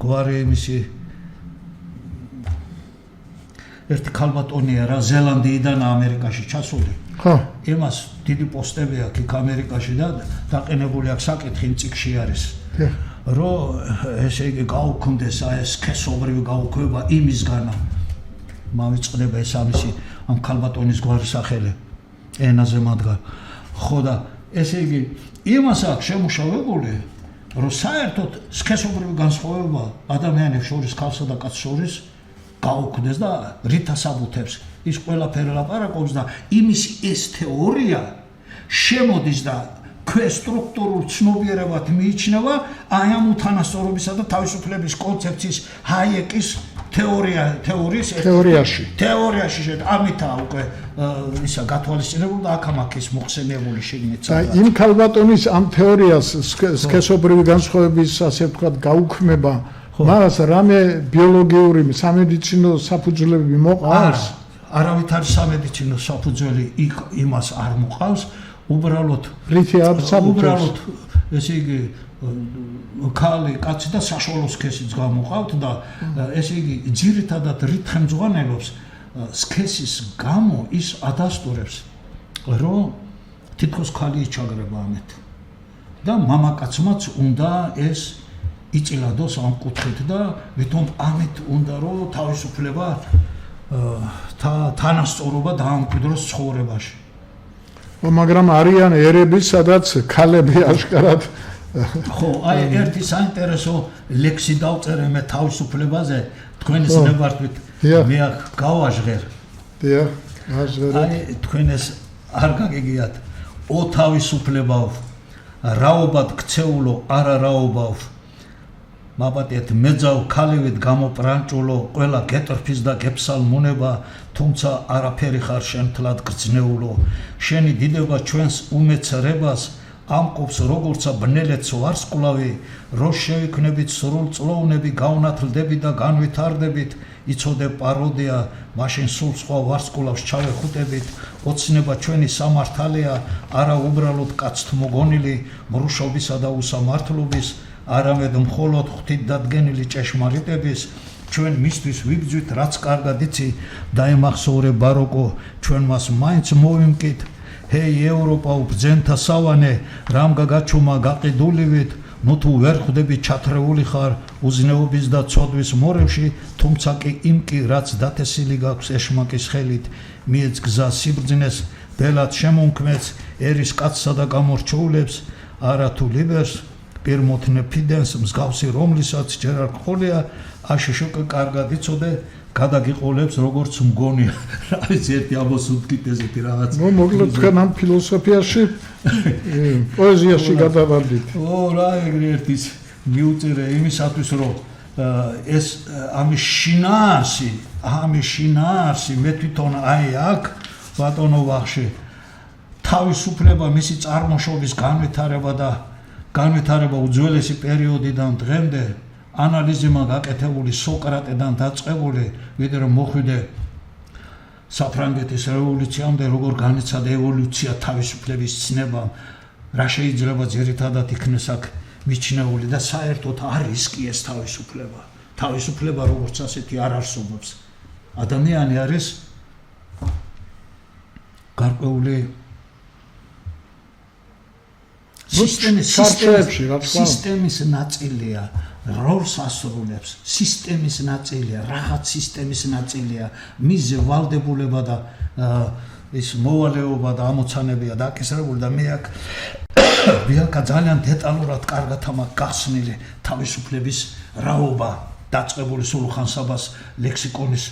გვარი იმისი ერთი ქალბატონია რა ზელანდიიდან ამერიკაში ჩასული ხო იმას დიდი პოსტები აქვს იქ ამერიკაში და დაყენებული აქვს საკითხი იმ წიგნში არის რომ ესე იგი გაუქმდეს აი ეს სქესობრივი გაუქმება იმისგანა მავიწყდება ეს ამისი ამ ქალბატონის გვარის სახელი ენაზე მადგა ხო და ესე იგი იმას აქვს შემუშავებული რომ საერთოდ სქესობრივი განსხვავება ადამიანებს შორის ქალსა და კაცს შორის გაუქმდეს და რითასაბუთებს ის ყველაფერი ლაპარაკობს და იმის ეს თეორია შემოდის და სტრუქტურულ ცნობიერებად მიიჩნევა აი ამ უთანასწორობისა და თავისუფლების კონცეფციის ჰაიეკის თეორიაში ამითა უკვე ისა გათვალისწინებული და აქ-ამაქის მოხსენებული შეგნით და იმ ქალბატონის ამ თეორიას სქესობრივი განსხვავების ასე ვთქვათ გაუქმება მას რამე ბიოლოგიური სამედიცინო საფუძვლები მოყავს არავით არის სამედიცინო საფუძველი იმას არ მოყავს უბრალოდ ესე იგი ქალი კაცი და საშუალო სქესიც გამოყავთ და ესე იგი ძირითადად რით ხელმძღვანელობს სქესის გამო ის ადასტურებს რომ თითქოს ქალი იჩაგრება ამით და მამაკაცმაც უნდა ეს იწილადოს ამ კუთხით და ვითომ ამით უნდა რომ თავისუფლება თანასწორობა დაამკვიდროს ცხოვრებაში მაგრამ არიან ერები სადაც ქალები აშკარად ხო აი ერთი საინტერესო ლექსი დავწერე მე თავისუფლებაზე თქვენის ნებართვით მე აქ გავაჟღერ დიახ აჟღერეთ აი თქვენ ეს არ გაგიგიათ ო თავისუფლებავ რაობად ქცეულო არა რაობავ მაპატიეთ მეძავ ქალივით გამოპრანჭულო ყველა გეტრფის და გეფსალმუნება თუმცა არაფერი ხარ შენთლად გრძნეულო შენი დიდება ჩვენს უმეცრებას ამყოფს როგორცა ბნელეც ვარსკვლავი რო შევიქნებით სრულწლოვნები გავნათლდები და განვითარდებით იცოდე პაროდია მაშინ სულ სხვა ვარსკვლავს ჩავეხუტებით ოცნება ჩვენი სამართალია არა უბრალოდ კაცთ მოგონილი მრუშობისა და უსამართლობის არამედ მხოლოდ ღვთით დადგენილი ჭეშმარიტების ჩვენ მისთვის ვიბძვით რაც კარგად იცი დაემახსოვრე ბაროკო ჩვენ მას მაინც მოვიმკით ჰეი ევროპა უბძენთა სავანე რამ გაგაჩუმა გაყიდულივით ნუ თუ ვერ ხვდები ჩათრეული ხარ უზნეობის და ცოდვის მორევში თუმცა კი იმ კი რაც დათესილი გაქვს ეშმაკის ხელით მიეც გზა სიბრძნეს ბელად შემონქმეც ერის კაცსა და გამორჩეულებს არა თუ ლიბერს პირმოთნე ფიდენს მსგავსი რომლისაც ჯერ არ გყოლია აშშოკ კარგად იცოდე გადაგიყოლებს როგორც მგონია არის ერთი ამოსუნთქით ესეთი რაღაც ნუ მოკლედ თქვენ ამ ფილოსოფიაში პოეზიაში გადავარდით ო რა ეგრე ერთის მიუწერე იმისათვის რომ ეს ამის შინაარსი მე თვითონ აი აქ ბატონო ვახში თავისუფლება მისი წარმოშობის განვითარება უძველესი პერიოდიდან დღემდე ანალიზი გაკეთებული სოკრატედან დაწყებული, ვიდრე რომ მოხვიდე საფრანგეთის რევოლუციამდე როგორ განიცადა ევოლუცია თავისუფლების ცნებამ, რა შეიძლება ძირითადად იქნეს აქ მიჩნეული და საერთოდ არის კი ეს თავისუფლება. თავისუფლება როგორც ასეთი არ არსებობს. ადამიანი არის გარკვეული სისტემის ნაწილია, როლს ასრულებს, სისტემის ნაწილია, რაღაც სისტემის ნაწილია, მისზე ვალდებულება და ის მოვალეობა და ამოცანებია დაკისრებული და მე აქ ძალიან დეტალურად კარგად ამაქვს გახსნილი თავისუფლების რაობა დაწყებული სულხან-საბას ლექსიკონის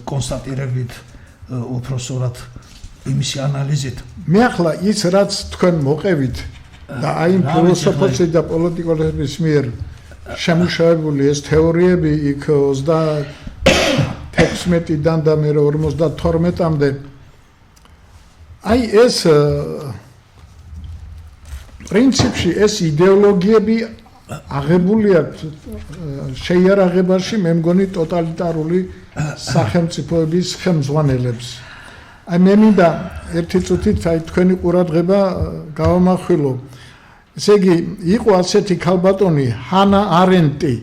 კონსტატირებით უпроსორად იმისი ანალიზით. მე ახლა ის რაც თქვენ მოყევით და აი იმ ფილოსოფოსი და პოლიტიკოსების მიერ შემუშავებული ეს თეორიები იქ 36-დან და მე 52-მდე აი ეს პრინციპში ეს იდეოლოგიები აღებული აქვს შეიარაღებაში მე მგონი ტოტალიტარული სახელმწიფოების ხელმძღვანელებს. აი მე მინდა ერთი წუთით აი თქვენი ყურადღება გავამახვილო. ესე იგი იყო ასეთი ქალბატონი ჰანა არენტი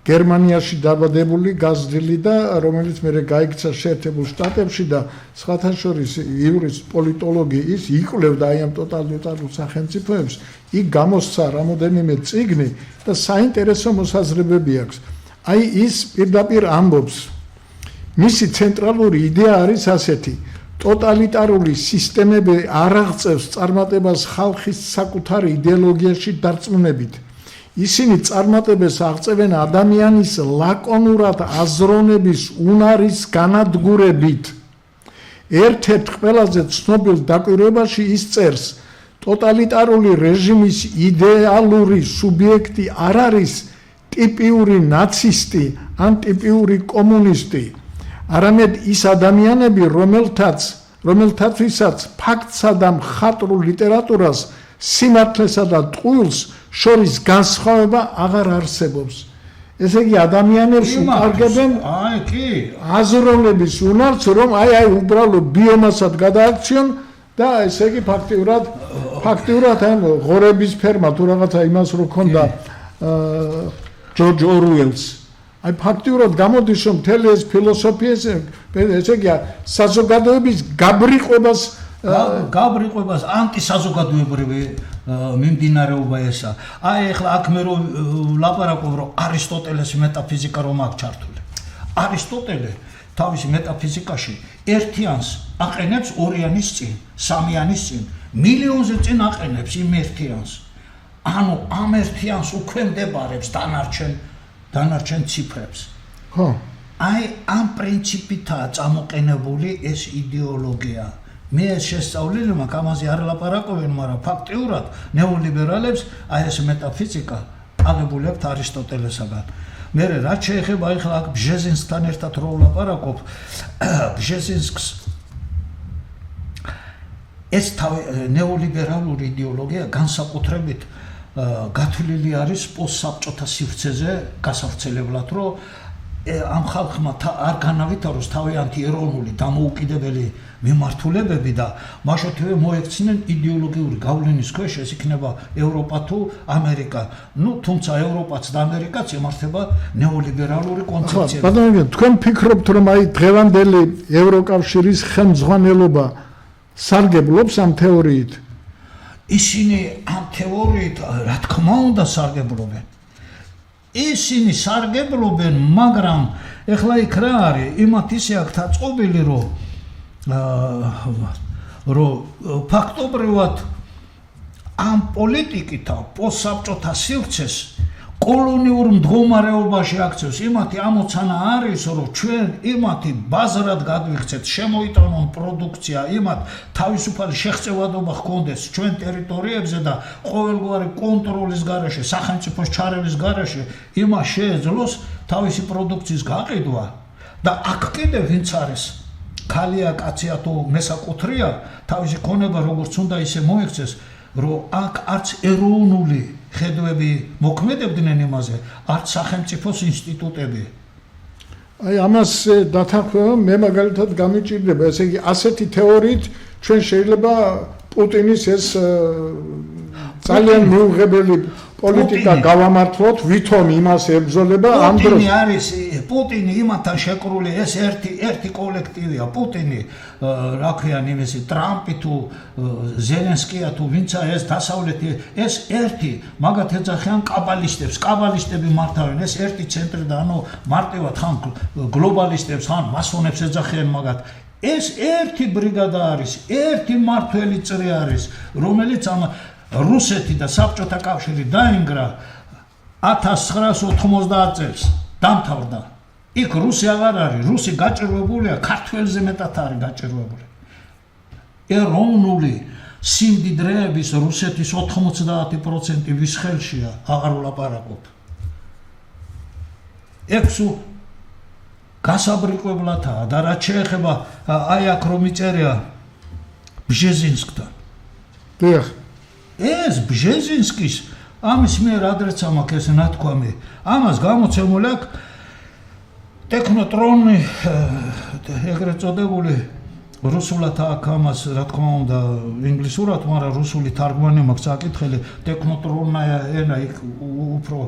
გერმანიაში დაბადებული გაზრდილი და რომელიც მე გაიქცა შეერთებულ შტატებში და სხვათა შორის იურის პოლიტოლოგი ის იკვლევდა აი ამ ტოტალიტარულ სახელმწიფოებს იქ გამოსცა რამოდენიმე წიგნი და საინტერესო მოსაზრებები აქვს. აი ის პირდაპირ ამბობს მისი ცენტრალური იდეა არის ასეთი ტოტალიტარული სისტემები არ აღწევს წარმატებას ხალხის საკუთარ იდეოლოგიაში დარწმუნებით. ისინი წარმატებას აღწევენ ადამიანის ლაკონურად აზროვნების უნარის განადგურებით. ერთ-ერთ ყველაზე ცნობილ დაკვირვებაში ის წერს, ტოტალიტარული რეჟიმის იდეალური სუბიექტი არ არის ტიპიური ნაცისტი ან ტიპიური კომუნისტი, არამედ ის ადამიანები, რომელთათვისაც ფაქტსა და მხატვრულ ლიტერატურას, სიმართლესა და ტყუილს შორის განსხვავება აღარ არსებობს. ესე იგი ადამიანებს უკარგებენ აზროვნების უნარს, რომ აი უბრალოდ ბიომასად გადააქციონ და ესე იგი ფაქტიურად ამ ღორების ფერმა თუ რაღაცა იმას რო ქონდა ჯორჯ ორუელს. აი ფაქტიურად გამოდის რომ მთელი ეს ფილოსოფია ესე იგი საზოგადოების გაბრიყვებას ანტისაზოგადოებრივი მიმდინარეობა ესა. აი ახლა აქ მე რომ ლაპარაკობ რომ არისტოტელეს მეტაფიზიკა რომ აქვს ჩართული. არისტოტელე თავისი მეტაფიზიკაში ერთიანს აყენებს ორიანის წინ, სამიანის წინ, მილიონზე წინ აყენებს იმ ერთიანს. ანუ ამ ერთიანს უქვემდებარებს დანარჩენ ციფრებს. ხო. აი ამ პრინციპითაა წამოყენებული ეს იდეოლოგია. მე ეს შესწავლილი მაქვს, ამაზე არ ლაპარაკობენ, მაგრამ ფაქტიურად ნეოლიბერალებს აი ეს მეტაფიზიკა აღებული აქვს არისტოტელესაგან. მე რაც შეეხება ახლა აქ ბჟეზინსკთან ერთად რო ვლაპარაკობ, ბჟეზინსკს ეს ნეოლიბერალური იდეოლოგია განსაკუთრებით გათვლილი არის პოსტსაბჭოთა სივრცეზე გასავრცელებლად, რომ ამ ხალხმა არ განავითაროს თავიანთი ეროვნული დამოუკიდებელი მიმართულებები და მაშօთვე მოექცნენ იდეოლოგიური გავლენის ქვეშ, ეს იქნება ევროპა თუ ამერიკა. თუმცა ევროპაც და ამერიკაც ემართება ნეოლიბერალური კონცეფციით. ბატონო, თქვენ ფიქრობთ, რომ აი დღევანდელი ევროკავშირის ხელმძღვანელობა სარგებლობს ამ თეორიით? ისინი ამ თეორიით, რა თქმა უნდა, სარგებლობენ. ისინი სარგებლობენ, მაგრამ ეხლა იქ რა არის? იმათ ისე აქ დაწყობილი, რომ ფაქტობრივად ამ პოლიტიკით პოსტსაბჭოთა სივრცეს კოლონიურ მდგომარეობაში აქცევს. იმათი ამოცანა არის, რომ ჩვენ იმათი ბაზრად გადვიქცეთ, შემოიტანონ პროდუქცია, იმათ თავისუფალი შეღწევადობა ჰქონდეს ჩვენ ტერიტორიებზე და ყოველგვარი კონტროლის გარეშე, სახელმწიფოს ჩარევის გარეშე იმას შეეძლოს თავისი პროდუქციის გაყიდვა და აქ კიდევ ვინც არის ქალია, კაცია თუ მესაკუთრეა, თავისი ქონება როგორც უნდა ისე მოექცეს. რომ აქ არც ეროვნული ხედვები მოქმედებდნენ იმაზე, არც სახელმწიფოს ინსტიტუტები. აი ამას დათანხმება მე მაგალითად გამიჭირდება, ესე იგი ასეთი თეორიით ჩვენ შეიძლება პუტინის ეს ძალიან მიუღებელი პოლიტიკა გავამართლოთ, ვითომ იმას ებრძოლება ამ დროს. პუტინი იმათთან შეკრული, ეს ერთი კოლექტივია. პუტინი, რა ქვია, იმისი ტრამპი თუ ზელენსკია თუ ვინცა ეს დასავლეთი, ეს ერთი მაგათ ეძახიან კაბალისტებს. კაბალისტები მართავენ, ეს ერთი ცენტრი და ანუ მარტივად ხან გლობალისტებს, ხან მასონებს ეძახიან მაგათ. ეს ერთი ბრიგადა არის, ერთი მართველი წრე არის, რომელიც ამ რუსეთი და საბჭოთა კავშირი დაინგრა 1990 წელს დამთავრდა. იქ რუსი აღარ არის, რუსი გაჭირვებულია, ქართველზე მეტად არის გაჭირვებული. ეროვნული სიმდიდრეების რუსეთის 90% ვის ხელშია, აღარ ვლაპარაკობ. ექსუ გასაბრიყვებლათაა და რაც შეეხება აი აქ რომ იწერია ბჟეზინსკთან. დიახ. ეს ბჟეზინსკის ამის მიერ ადრეცა მაქვს ეს ნათქვამი. ამას გამოცემული აქვს ტექნოტრონი ეგრეთ წოდებული რუსულად აქვს ამას რა თქმა უნდა ინგლისურად, მაგრამ რუსული თარგმანი მაქვს საკითხელი ტექნოტრონია ენა იქ უფრო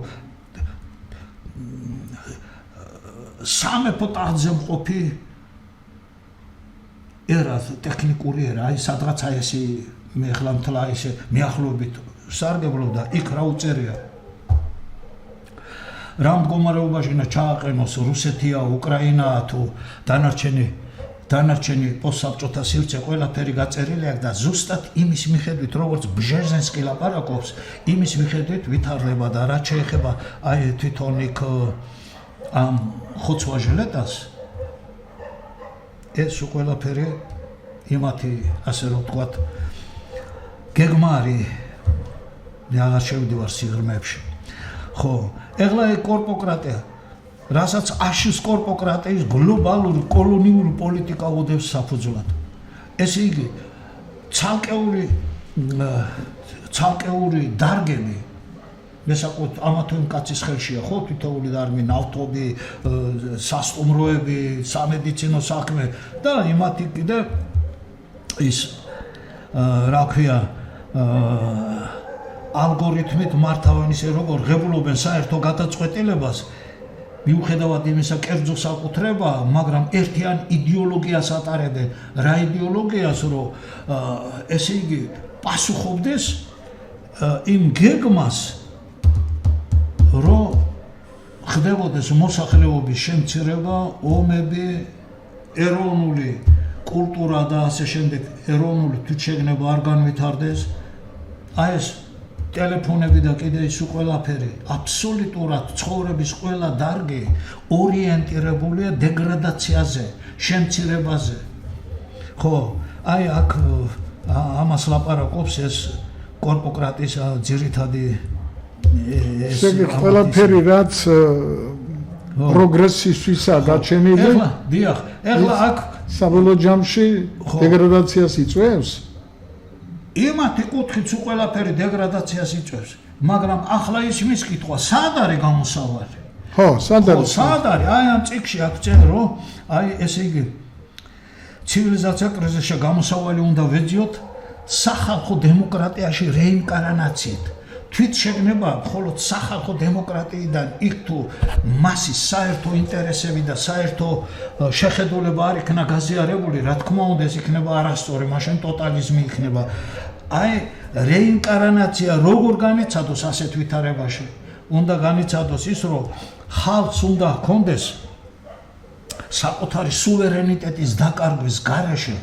სამეფო ტახტზე მყოფი ერა ტექნიკური ერა, აი სადღაც აი ესე მე ხლა მთლა ესე მიახლოებით სარგებლობდა, იქ რა უწერია. რა მდგომარეობაში უნდა ჩააყენოს რუსეთია, უკრაინაა თუ დანარჩენი პოსტსაბჭოთა სივრცე ყველაფერი გაწერილი აქვს და ზუსტად იმის მიხედვით, როგორც ბჟეზინსკი ლაპარაკობს, იმის მიხედვით ვითარდება და რაც შეეხება აი თვითონ იქ ამ ხოცვა-ჟილეტას ეს ყველაფერი იმათი ასე რომ ვთქვათ გეგმა არის მე აღარ შევდივარ სიღრმეებში. ხო, ეხლა ეს კორპოკრატია, რასაც აშის კორპოკრატიის გლობალური კოლონიური პოლიტიკა უდევს საფუძვლად. ესე იგი ცალკეული დარგები მესაკუთრებით ამა თუ იმ კაცის ხელშია, ხო, თითოეული დარგი, ნავთობი, სასტუმროები, სამედიცინო საქმე და იმათი კიდე ის რა ქვია ალგორითმით მართავენ ისე როგორ ღებულობენ საერთო გადაწყვეტილებას მიუხედავად იმისა კერძო საკუთრება, მაგრამ ერთიან იდეოლოგიას ატარებენ. რა იდეოლოგიას, რომ ესე იგი პასუხობდეს იმ გეგმას, რომ ხდებოდეს მოსახლეობის შემცირება, ომები, ეროვნული კულტურა და ასე შემდეგ, ეროვნული თვითშეგნება არ განვითარდეს. აი ეს ტელეფონები და კიდე ის ყველაფერი, აბსოლუტურად ცხოვრების ყველა დარგი ორიენტირებულია დეგრადაციაზე, შემცირებაზე. ხო, აი აქ ამას ლაპარაკობს ეს კორპოკრატიის ძირითადი ესე იგი ყველაფერი რაც პროგრესისთვისაა გაჩენილი. ეხლა აქ საბოლოო ჯამში დეგრადაციას იწვევს. იმათი კუთხით ყველაფერი დეგრადაციას იწვევს, მაგრამ ახლა ის მის კითხვა, სად არის გამოსავალი? ხო, სად არის? სად არის? აი ამ წიგნში აქ წერს, რომ აი ესე იგი ცივილიზაცია კრიზისში გამოსავალი უნდა ვეძიოთ სახალხო დემოკრატიაში რეინკარნაციით. თვითშეგნება მხოლოდ სახალხო დემოკრატიიდან იქ თუ მასის საერთო ინტერესები და საერთო შეხედულება არ იქნა გაზიარებული, რა თქმა უნდა ეს იქნება არასწორი, მაშინ ტოტალიზმი იქნება. აი რეინკარნაცია როგორ განიცადოს ასეთ ვითარებაში? უნდა განიცადოს ის, რომ ხალხს უნდა ჰქონდეს საკუთარი სუვერენიტეტის დაკარგვის გარეშე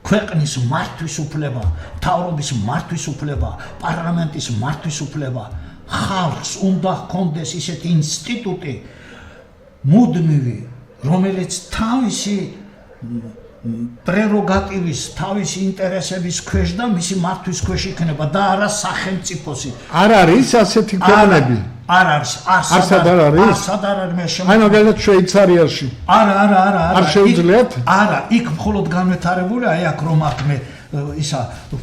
ქვეყნის მართვის უფლება, მთავრობის მართვის უფლება, პარლამენტის მართვის უფლება, ხალხს უნდა ჰქონდეს ისეთი ინსტიტუტი მუდმივი, რომელიც თავისი პრეროგატივის, თავისი ინტერესების ქვეშ და მისი მართვის ქვეშ იქნება და არა სახელმწიფოსი. არ არის ასეთი ქვეყნები? არ არის, არსად არ არის? არსად არ არის, მე აი მაგალითად შვეიცარიაში. არა. არ შეუძლიათ? არა, იქ მხოლოდ განვითარებული, აი აქ რომ აქ მე ისა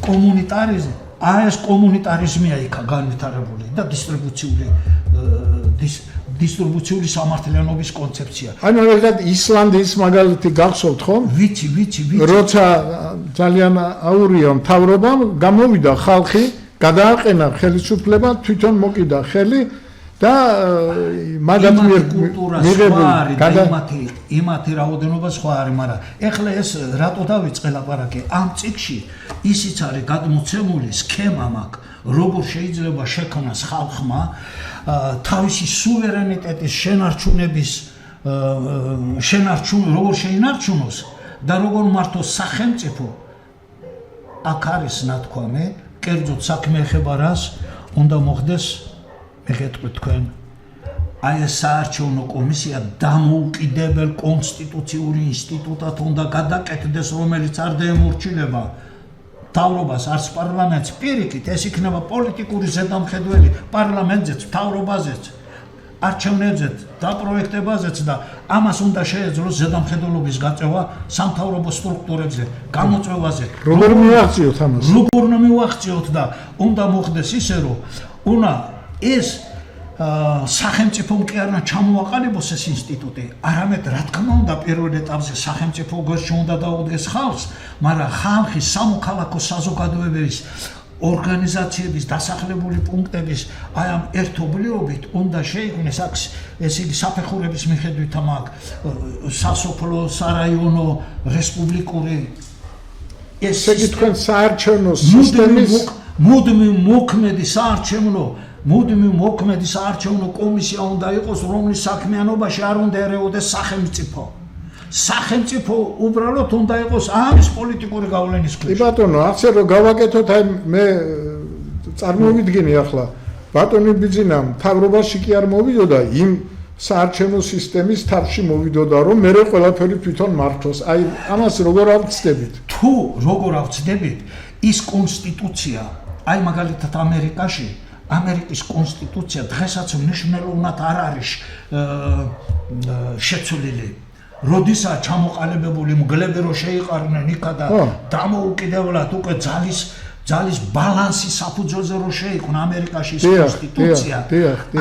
კომუნიტარიზმი, ეს კომუნიტარიზმია იქა განვითარებული და დისტრიბუციული სამართლიანობის კონცეფცია. ანუ ერთად ისლანდიის მაგალითი გახსოვთ ხომ? ვიცი. როცა ძალიან აურია მთავრობამ გამოვიდა ხალხი, გადააყენა ხელისუფლება, თვითონ მოკიდა ხელი და მაგათ მიღებული იმათი რაოდენობა სხვა არის, მაგრამ ეხლა ეს რატო დავიწყე ლაპარაკი? ამ წიგნში ისიც არის გადმოცემული სქემა მაქვს, როგორ შეიძლება შექმნას ხალხმა თავისი სუვერენიტეტის შენარჩუნების როგორ შეინარჩუნოს და როგორ მართოს სახელმწიფო. აქ არის ნათქვამი, კერძოდ საქმე ეხება რას უნდა მოხდეს, მეგეთქვით თქვენ. აი ეს საარჩევნო კომისია დამოუკიდებელ კონსტიტუციური ინსტიტუტად უნდა გადაკეთდეს, რომელიც არ დაემორჩილება მთავრობას, არც პარლამენტს. პირიქით, ეს იქნება პოლიტიკური ზედამხედველი პარლამენტზეც, მთავრობაზეც, არჩევნებზეც, დაპროექტებაზეც და ამას უნდა შეეძლოს ზედამხედველობის გაწევა სამთავრობო სტრუქტურებზე, გამოწვევაზე. როგორ მივაღწიოთ ამას? როგორ უნდა მივაღწიოთ და უნდა მოხდეს ისე, რომ უნდა ეს სახელმწიფომ კი არ უნდა ჩამოაყალიბოს ეს ინსტიტუტი, არამედ რა თქმა უნდა პირველ ეტაპზე სახელმწიფო გვერდში უნდა დაუდგეს ხალხს, მაგრამ ხალხის სამოქალაქო საზოგადოებების ორგანიზაციების დასახლებული პუნქტების აი ამ ერთობლიობით უნდა შეიქმნეს აქ ესე იგი საფეხურების მიხედვით ამაკ სასოფლო, სარაიონო, რესპუბლიკური ესე იგი თქვენ საარჩევნო სისტემის მუდმივ მოქმედი საარჩევნო კომისია უნდა იყოს, რომლის საქმიანობაში არ უნდა ერეოდეს სახელმწიფო. სახელმწიფო უბრალოდ უნდა იყოს ამის პოლიტიკური გავლენის ქვეშ. კი ბატონო, ახსენ რომ გავაკეთოთ, აი მე წარმოვიდგინე ახლა ბატონი ბიძინა მთავრობაში კი არ მოვიდოდა, იმ საარჩევნო სისტემის თავში მოვიდოდა, რომ მე ყველაფერი თვითონ მართოს. აი ამას როგორ ავწდებით? თუ როგორ ავწდებით, ის კონსტიტუცია, აი მაგალითად ამერიკის კონსტიტუცია დღესაც მნიშვნელოვნად არ არის შეცვლილი. როდესაც ჩამოყალიბებული მგლები რო შეიყარნენ იქა და დამოუკიდებლად უკვე ძალის ბალანსი საფუძველზე რო შეიქმნა ამერიკაში ის კონსტიტუცია.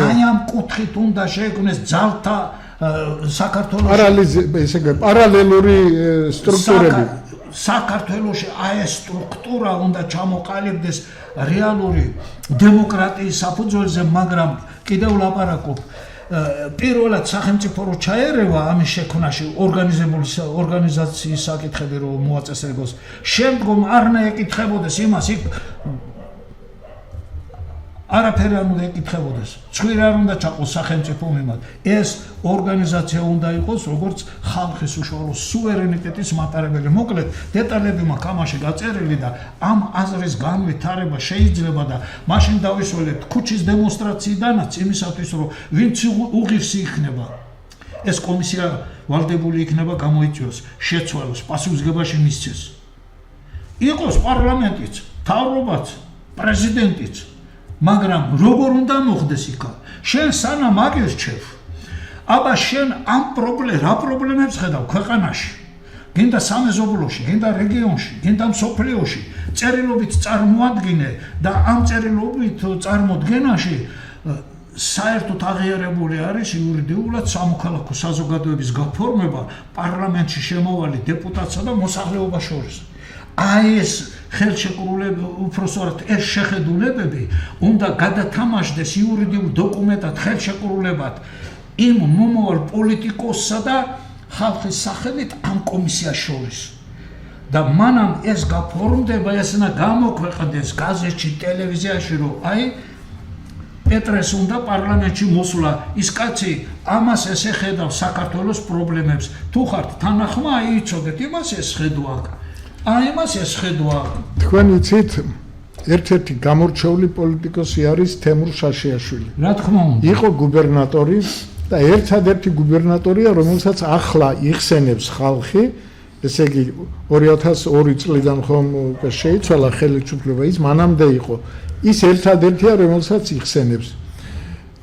აი ამ კუთხით უნდა შეიქმნეს ძალთა საქართველოს პარალელური სტრუქტურები. საქართველოში აი ეს სტრუქტურა უნდა ჩამოყალიბდეს რეალური დემოკრატიის საფუძველზე, მაგრამ კიდევ ლაპარაკობ პირველად სახელმწიფო რო ჩაერევა ამის შექმნაში ორგანიზაციის საკითხები რო მოაწესრებოს, შემდგომ არნა ეკითხებოდეს იმას, არაფერი არ უნდა ეკითხებოდეს, ცხვირი არ უნდა ჩაყოს სახელმწიფო მიმართ. ეს ორგანიზაცია უნდა იყოს, როგორც ხალხის უშუალო სუვერენიტეტის მატარებელი. მოკლედ, დეტალები მაქვს ამაში გაწერილი და ამ აზრის განვითარება შეიძლება და მაშინ დავისვენებთ ქუჩის დემონსტრაციიდანაც იმისათვის, რომ ვინც უღირსი იქნება, ეს კომისია ვალდებული იქნება გამოიწვიოს, შეცვალოს, პასუხისგებაში მისცეს. იყოს პარლამენტიც, მთავრობაც, პრეზიდენტიც. მაგრამ როგორ უნდა მოხდეს იქა? შენ სანამ აგერჩევ, აბა შენ ამ რა პრობლემებს ხედავ ქვეყანაში? გინდა სამეზობლოში, გინდა რეგიონში, გინდა მსოფლიოში, წერილობით წარმოადგინე და ამ წერილობით წარმოდგენაში საერთოდ აღიარებული არის იურიდიულად სამოქალაქო საზოგადოების გაფორმება პარლამენტში შემოვალი დეპუტატსა და მოსახლეობა შორის. აი ეს ხელშეკრულებები, უпроსტად ეს შეხედულებები უნდა გადათამაშდეს იურიდიულ დოკუმენტად, ხელშეკრულებად იმ მომავალ პოლიტიკოსსა და ხალხის სახელით ამ კომისიას შორის. და მანამ ეს გაფორმდება, ეს უნდა გამოქვეყნდეს გაზეთში, ტელევიზიაში, რომ აი პეტრეს უნდა პარლამენტში მოსვლა, ის კაცი ამას ესე ხედავს საქართველოს პრობლემებს. თუ ხართ თანახმა, იცოდეთ, იმას ეს ხედვა. აი მას ეს ხედვა. თქვენ იცით, ერთ-ერთი გამორჩეული პოლიტიკოსი არის თემურ შაშიაშვილი. რა თქმა უნდა. იყო გუბერნატორი და ერთადერთი გუბერნატორია, რომელსაც ახლა იხსენებს ხალხი, ესე იგი 2002 წლიდან ხომ შეიცვალა ხელისუფლება, ის მანამდე იყო. ის ერთადერთია, რომელსაც იხსენებს.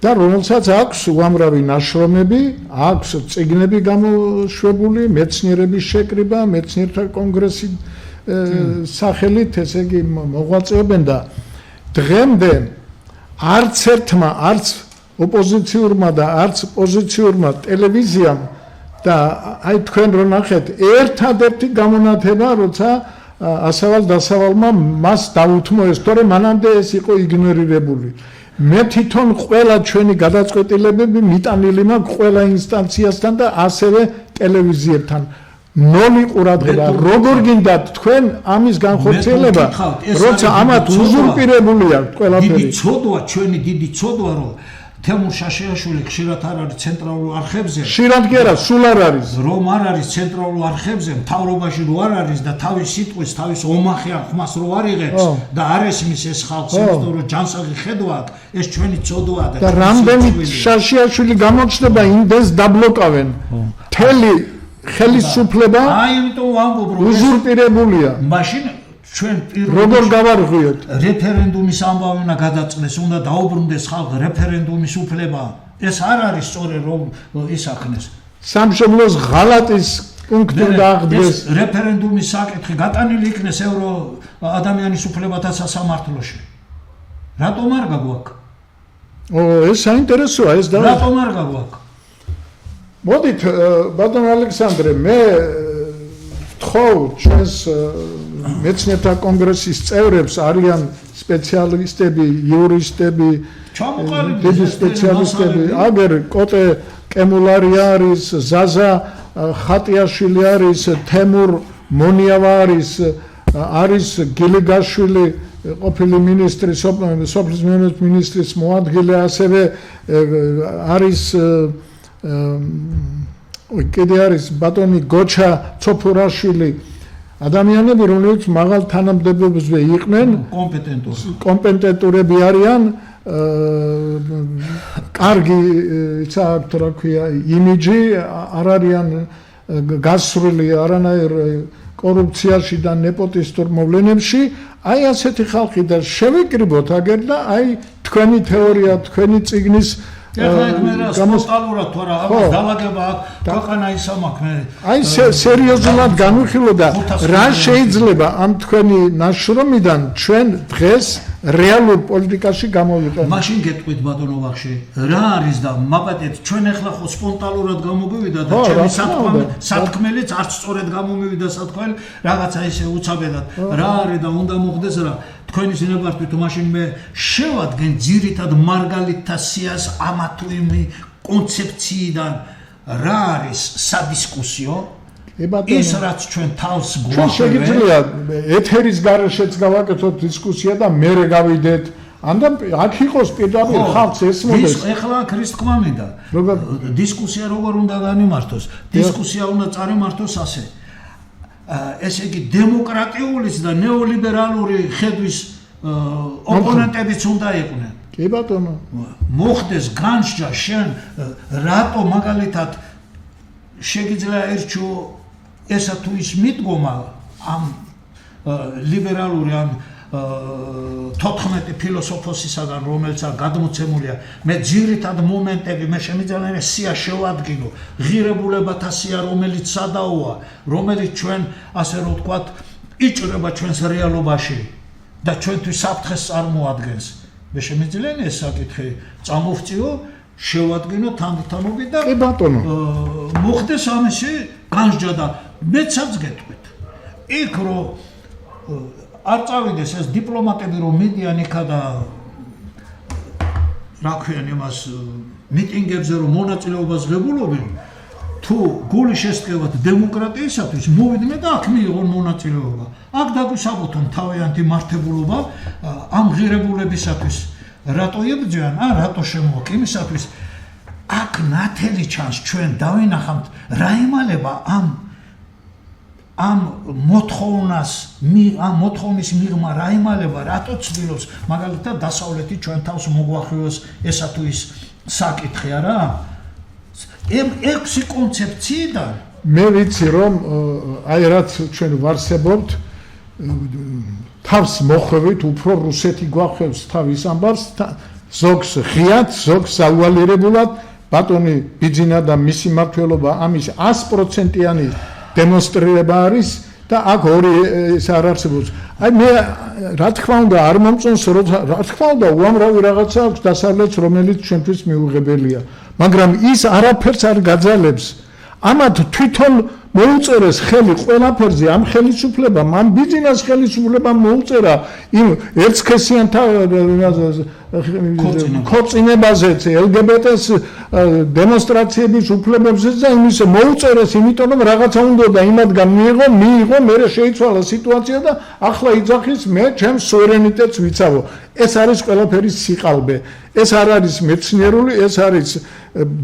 და რომელსაც აქვს უამრავი ნაშრომები, აქვს წიგნები გამოშვებული, მეცნიერების შეკრება, მეცნიერთა კონგრესი სახელით, ესე იგი მოღვაწეობენ და დღემდე არც ერთმა არც ოპოზიციურმა და არც პოზიციურმა ტელევიზიამ და აი თქვენ რო ნახეთ ერთადერთი გამონათება როცა ასავალ დასავალმა მას დაუთმო ეს თორე მანამდე ეს იყო იგნორირებული მე თვითონ ყველა ჩვენი გადაწყვეტილებები მიტანილი მაქვს ყველა ინსტანციასთან და ასევე ტელევიზიებთან ნოლი ყურადღება როგორ გინდათ თქვენ ამის განხორციელება როცა ამათ უზურპირებული აქვს ყველაფერი დიდი ცოდვა ჩვენი დიდი ცოდვა რომ თემურ შაშიაშვილი ხშირად არ არის ცენტრალურ არხებზე ხშირად კი არა სულ არ არის რომ არ არის ცენტრალურ არხებზე მთავრობაში რო არ არის და თავის სიტყვის თავის ომახი ან ხმას რო არ იღებს და არ ესმის ეს ხალხს იმიტომ რომ ჯანსაღი ხედვა აქვს ეს ჩვენი ცოდვაა და რამდენი შაშიაშვილი გამოჩნდება იმდეს დაბლოკავენ მთელი ხელისუფლება აი იმიტომ ვამბობ რომ უზურპირებულია მაშინ ჩვენ როგორ გავარღვიოთ რეფერენდუმის ამბავი უნდა გადაწყდეს უნდა დაუბრუნდეს ხალხი რეფერენდუმის უფლება ეს არ არის სწორი რომ ისახნეს სამშობლოს ღალატის პუნქტი უნდა აღდგეს რეფერენდუმის საკითხი გატანილი იქნეს ევრო ადამიანის უფლებათა სასამართლოში რატომ არ გაგვაქვს ეს საინტერესოა ეს და რატომ არ გაგვაქვს მოდით ბატონ ალექსანდრე მე ვთხოვ ჩვენს მეცნიერთა კონგრესის წევრებს არიან სპეციალისტები იურისტები დიდი სპეციალისტები აგერ კოტე კემულარი არის ზაზა ხატიაშვილი არის თემურ მონიავა არის გილიგაშვილი ყოფილი მინისტრი სოფლის მინისტრის მოადგილე ასევე არის კიდე არის ბატონი გოჩა ცოფურაშვილი ადამიანები რომლებიც მაღალ თანამდებობებზე იყვნენ კომპეტენტურები არიან კარგი საერთო რა ქვია იმიჯი არ არიან გასრული არანაირ კორუფციაში და ნეპოტისტურ მოვლენებში აი ასეთი ხალხი და შევიკრიბოთ აგერ და აი თქვენი თეორია თქვენი წიგნის სპონტანურად თუ არა ამას დაალაგება აქვს ქვეყანა ისამაქვს მე აი სერიოზულად განვიხილო და რა შეიძლება ამ თქვენი ნაშრომიდან ჩვენ დღეს რეალურ პოლიტიკაში გამოვიყენოთ მაშინ გეტყვით ბატონო ვახში რა არის და მაპატეთ ჩვენ ახლა ხო სპონტანურად გამოვივიდა და ჩემი სათქმელიც არც სწორედ გამომივიდა სათქმელი რაღაცა ისე უცაბედად რა არის და უნდა მოხდეს რა თქვენი ზინებართვით მაშინ მე შევადგენ ძირითად მარგალიტთა სიას ამა თუ იმ კონცეფციიდან რა არის სადისკუსიო ის რაც ჩვენ თავს გვაქვს შეგიძლია ეთერის გარეშეც გავაკეთოთ დისკუსია და მერე გავიდეთ ანდა აქ იყოს პირდაპირ ხალხს ესმოდეს ეხლა აქ რის თქმა მინდა დისკუსია როგორ უნდა განიმართოს დისკუსია უნდა წარიმართოს ასე ესე იგი დემოკრატიულის და ნეოლიბერალური ხედვის ოპონენტებიც უნდა იყვნენ კი ბატონო მოხდეს განსჯა შენ რატო მაგალითად შეგიძლია ერჩო ესა თუ ის მიდგომა ამ ლიბერალური ამ 14 ფილოსოფოსისაგან რომელსაც გადმოცემულია მე ძირითად მომენტები მე შემიძლია სია შევადგინო ღირებულებათა სია რომელიც სადაოა რომელიც ჩვენ ასე რომ ვთქვათ იჭრება ჩვენს რეალობაში და ჩვენთვის საფრთხეს წარმოადგენს მე შემიძლია ეს საკითხი წამოვწიო შევადგინო თანდათანობით და კი ბატონო მოხდეს ამისი განსჯა და მეცაც გეტყვით იქ რომ არ წავიდეს ეს დიპლომატები რომ მიდიან იქა და რა ქვიან იმას მიტინგებზე რომ მონაწილეობას ღებულობენ თუ გული შესწევათ დემოკრატიისათვის მოვიდნენ და აქ მიიღონ მონაწილეობა აქ დაგვისაბუთონ თავიანთი მართებულობა ამ ღირებულებისათვის რატო ებრძვიან ან რატო შემოაქვს იმისათვის აქ ნათელი ჩანს ჩვენ დავინახავთ რა იმალება ამ მოთხოვნის მიღმა რა იმალება რატო ცდილობს მაგალითად დასავლეთი ჩვენ თავს მოგვახევოს ესა თუ ის საკითხი არა ექვსი კონცეფციიდან მე ვიცი რომ აი რაც ჩვენ ვარსებობთ თავს მოხვევით უფრო რუსეთი გვახევს თავის ამბავს ზოგს ღიად ზოგს საუალირებულად ბატონი ბიძინა და მისი მმართველობა ამის 100%-იანი დემონსტრირება არის და აქ ორი ეს არ არსებობს. აი მე რა თქმა უნდა არ მომწონს რა თქმა უნდა უამრავი რაღაცა აქვს დასავლეთს რომელიც ჩვენთვის მიუღებელია, მაგრამ ის არაფერს არ გაძალებს. ამათ თვითონ მოუწერეს ხელი ყველაფერზე, ამ ხელისუფლებამ, ამ ბიზნეს ხელისუფლებამ მოუწერა იმ ერთსქესიანთა ქორწინებაზეც, LGBT-ს დემონსტრაციების უფლებებზეც და იმის მოუწერეს, იმიტომ რომ რაღაცა უნდა იმათგან მიიღო, მერე შეიცვალა სიტუაცია და ახლა იძახის მე ჩემს სუვერენიტეტს ვიცავო. ეს არის ყველაფერი სიყალბე. ეს არ არის მეცნიერული, ეს არის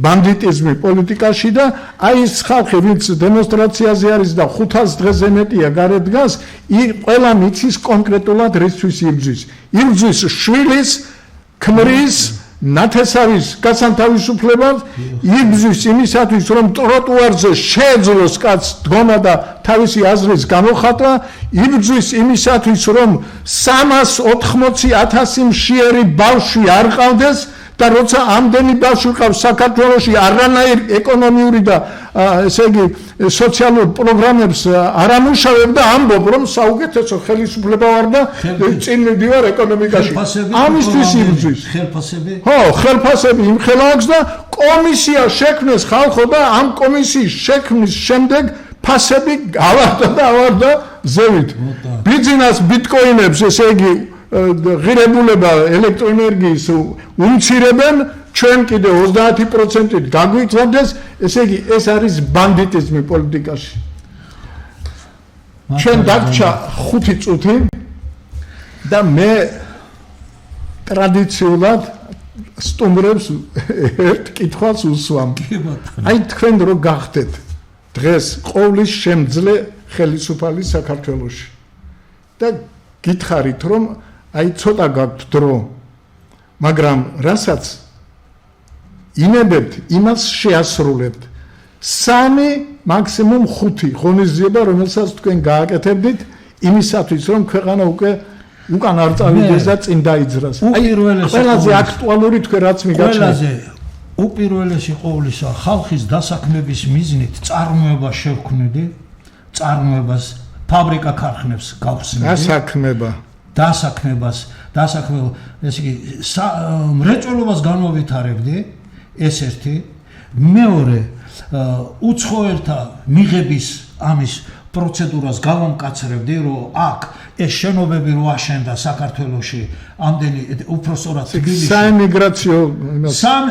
ბანდიტიზმი პოლიტიკაში და აი ეს ხალხი ვინც დემონსტრაციაზე არის და 500 დღეზე მეტია გარეთ დგას, ყველა მიცის კონკრეტულად რისთვის იბრძვის. იბრძვის შვილის, ქმრის, ნათესავის გასანთავისუფლებლად, იბრძვის იმისათვის რომ ტროტუარზე შეეძლოს კაცს დგომა და თავისი აზრის გამოხატვა, იბრძვის იმისათვის რომ 380,000 მშიერი ბავშვი არ ყავდეს და როცა ამდენი ბავშვი ყავს საქართველოში არანაირ ეკონომიური და ესე იგი სოციალურ პროგრამებს არ ამუშავებ და ამბობ რომ საუკეთესო ხელისუფლება ვარ და წინ მივდივარ ეკონომიკაში. ამისთვის იბრძვის. ხელფასები? ხო, ხელფასები იმხელა აქვს და კომისია შექმნეს ხალხო და ამ კომისიის შექმნის შემდეგ ფასები ავარდა ზევით. ბიზნეს ბიტკოინებს ესე იგი ღირებულება ელექტროენერგიის უმცირებენ, ჩვენ კიდე 30%-ით გაგვიწევდეს, ესე იგი ეს არის ბანდიტიზმი პოლიტიკაში. ჩვენ დაგჭა 5 წუთი და მე ტრადიციულად სტუმრებს ერთ კითხვას უსვამ. აი თქვენ რო გახდეთ დღეს ყოვლის შემძლე ხელისუფალი საქართველოში და გითხარით რომ აი ცოტა გაქვთ დრო, მაგრამ რასაც ინებებთ, იმას შეასრულებთ. 3 მაქსიმუმ 5 ღონისძიება, რომელსაც თქვენ გააკეთებდით იმისათვის, რომ ქვეყანა უკან არ წავიდეს და წინ დაიძრას. აი ყველაზე აქტუალური თქვენ რაც მიგაჩნიათ. ყველაზე უპირველესი ყოვლისა ხალხის დასაქმების მიზნით წარმოება შევქმნიდი, წარმოებას ფაბრიკა ქარხნებს გავხსნიდი. დასაქმება, ესე იგი მრეწველობას განმოვითარებდი, ეს ერთი, მეორე უცხოელთა მიღების ამის პროცედურას გავამკაცრებდი, რომ აქ ეს შენობები რო აშენდა საქართველოში, ამდენი უпроსტորად თბილისში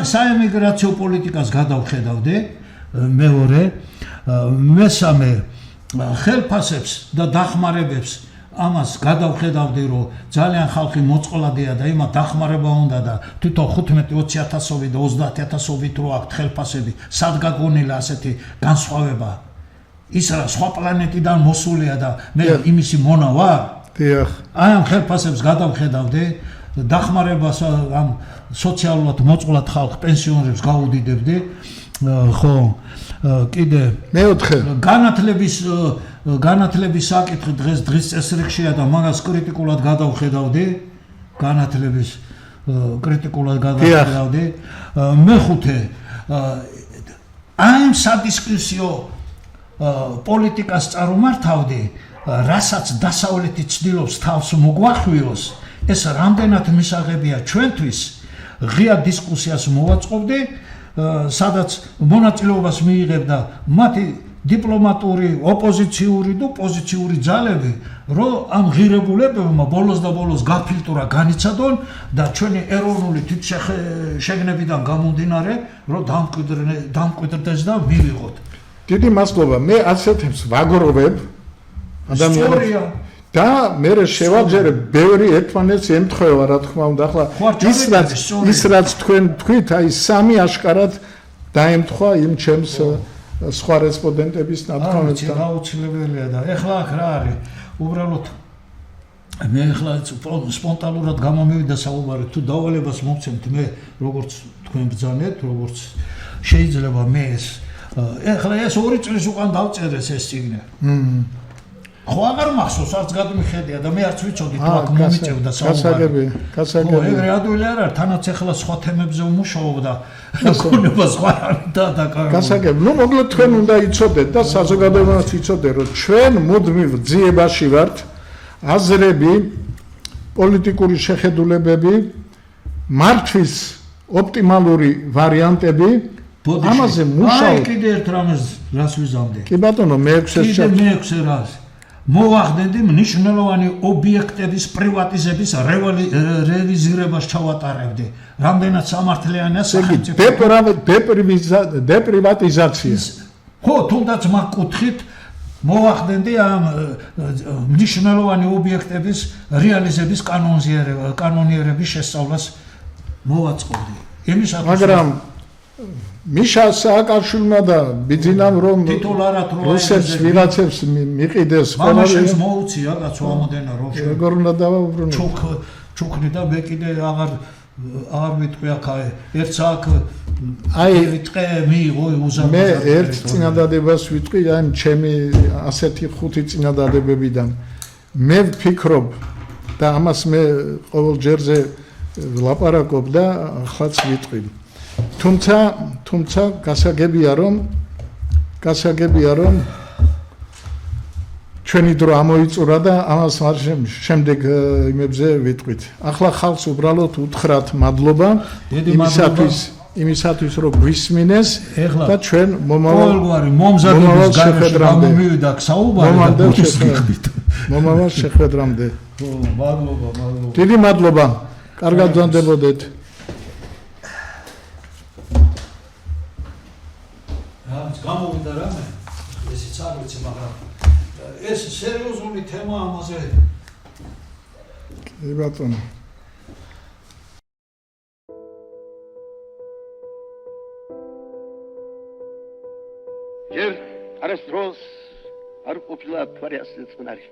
საემიგრაციო პოლიტიკას გადავხედავდი, მეორე, მესამე ხელფასებს და დახმარებებს ამას გადავხედავდი, რომ ძალიან ხალხი მოწყვლადია და იმათ დახმარება უნდა და თვითონ 15-20,000 და 30,000-ით რო აქვთ ხელფასები, სად გაგონილა ასეთი განსხვავება? ის რა სხვა პლანეტიდან მოსულია და მე იმისი მონა ვარ? დიახ. აი ამ ხელფასებს გადავხედავდი, დახმარებას ამ სოციალურად მოწყვლად ხალხ პენსიონერებს გაუდიდებდი, ხო, კიდე მეოთხე განათლების საკითხი დღის წესრიგშია და მაგას კრიტიკულად გადავხედავდი, მეხუთე ამ სადისკუსიო პოლიტიკას წარმართავდი, რასაც დასავლეთი ცდილობს თავს მოგვახვიოს, ეს რამდენად მისაღებია ჩვენთვის, ღია დისკუსიას მოვაწყობდი, სადაც მონაწილეობას მიიღებდა მათი დიპლომატური, ოპოზიციური და პოზიციური ძალები, რომ ამ ღირებულებებმა ბოლოს და ბოლოს გაფილტრა განიცადონ და ჩვენი ეროვნული თვითშეგნებიდან გამომდინარე, რომ დამკვიდრდეს და მივიღოთ. დიდი მადლობა. მე ასეთებს ვაგროვებ ადამიანებს და მე შევაჯერებ, ბევრი ერთმანეთს ემთხვევა, რა თქმა უნდა. ახლა ის რაც თქვენ თქვით, აი 3 აშკარად დაემთხვა იმ ჩემს სხვა რესპონდენტების ნათქვამებთან. აუცილებელია და ეხლა აქ რა არის? უბრალოდ მე ეხლა სპონტანურად გამომივიდა საუბარი, თუ დავალებას მოგცემთ მე როგორც თქვენ ბრძანეთ, როგორც შეიძლება მე ეს ეხლა ეს 2 წლის უკან დავწერეს ეს წიგნი. ხო აღარ მახსოვს არც გადმიხედია და მე არც ვიცოდი თუ აქ მომიწევდა გასაგები ეგრე ადვილი არ არის თანაც ახლა სხვა თემებზე ვმუშაობ და გონება სხვა და დაკარგული გასაგები ნუ მოგლოდ თქვენ უნდა იცოდეთ და საზოგადოებაც იცოდეთ რომ ჩვენ მუდმივ ძიებაში ვართ აზრები პოლიტიკური შეხედულებები მართვის ოპტიმალური ვარიანტები ამაზე მუშაობ კიდე ერთ რამეს რას ვიზამდი კი ბატონო მე-6 რას მოვახდენდი მნიშვნელოვანი ობიექტების პრივატიზების რევიზირებას ჩავატარებდი რამდენად სამართლიანია დეპრივატიზაცია ხო თუნდაც მაგ კუთხით მოვახდენდი ამ მნიშვნელოვანი ობიექტების რეალიზების კანონიერების შესწავლას მოვაწყობდი იმისათვის მაგრამ მიშა სააკაშვილმა და ბიძინამ რომ ტიტულარად რუსებს ვიღაცებს მიყიდეს მამაშენს მოუწია კაცო ამოდენა რომ როგორ უნდა დავაუბრუნო ჩუქნი და მე კიდე აღარ ვიტყვი აქ ერთს აქ ვიტყე მიიღო უზარმაზარი მე ერთ წინადადებას ვიტყვი ან ჩემი ასეთი 5 წინადადებებიდან მე ვფიქრობ და ამას მე ყოველ ჯერზე ვლაპარაკობ და ახლაც ვიტყვი თუმცა გასაგებია რომ ჩვენი დრო ამოიწურა და ამას შემდეგ იმებზე ვიტყვით. ახლა ხალხს უბრალოდ უთხრათ მადლობა იმისათვის რომ გვისმინეს და ჩვენ ყოველგვარი მომზადების გარშემო გამომივიდა საუბარი და მომავალ შეხვედრამდე. მადლობა. დიდი მადლობა. კარგად გრძანდებოდეთ. გამოვიდა რამე ესეც არ ვიცი მაგრამ ეს სერიოზული თემა ამაზე კი ბატონო ჯერ არასდროს არ ყოფილა ფარიასზე წყნარი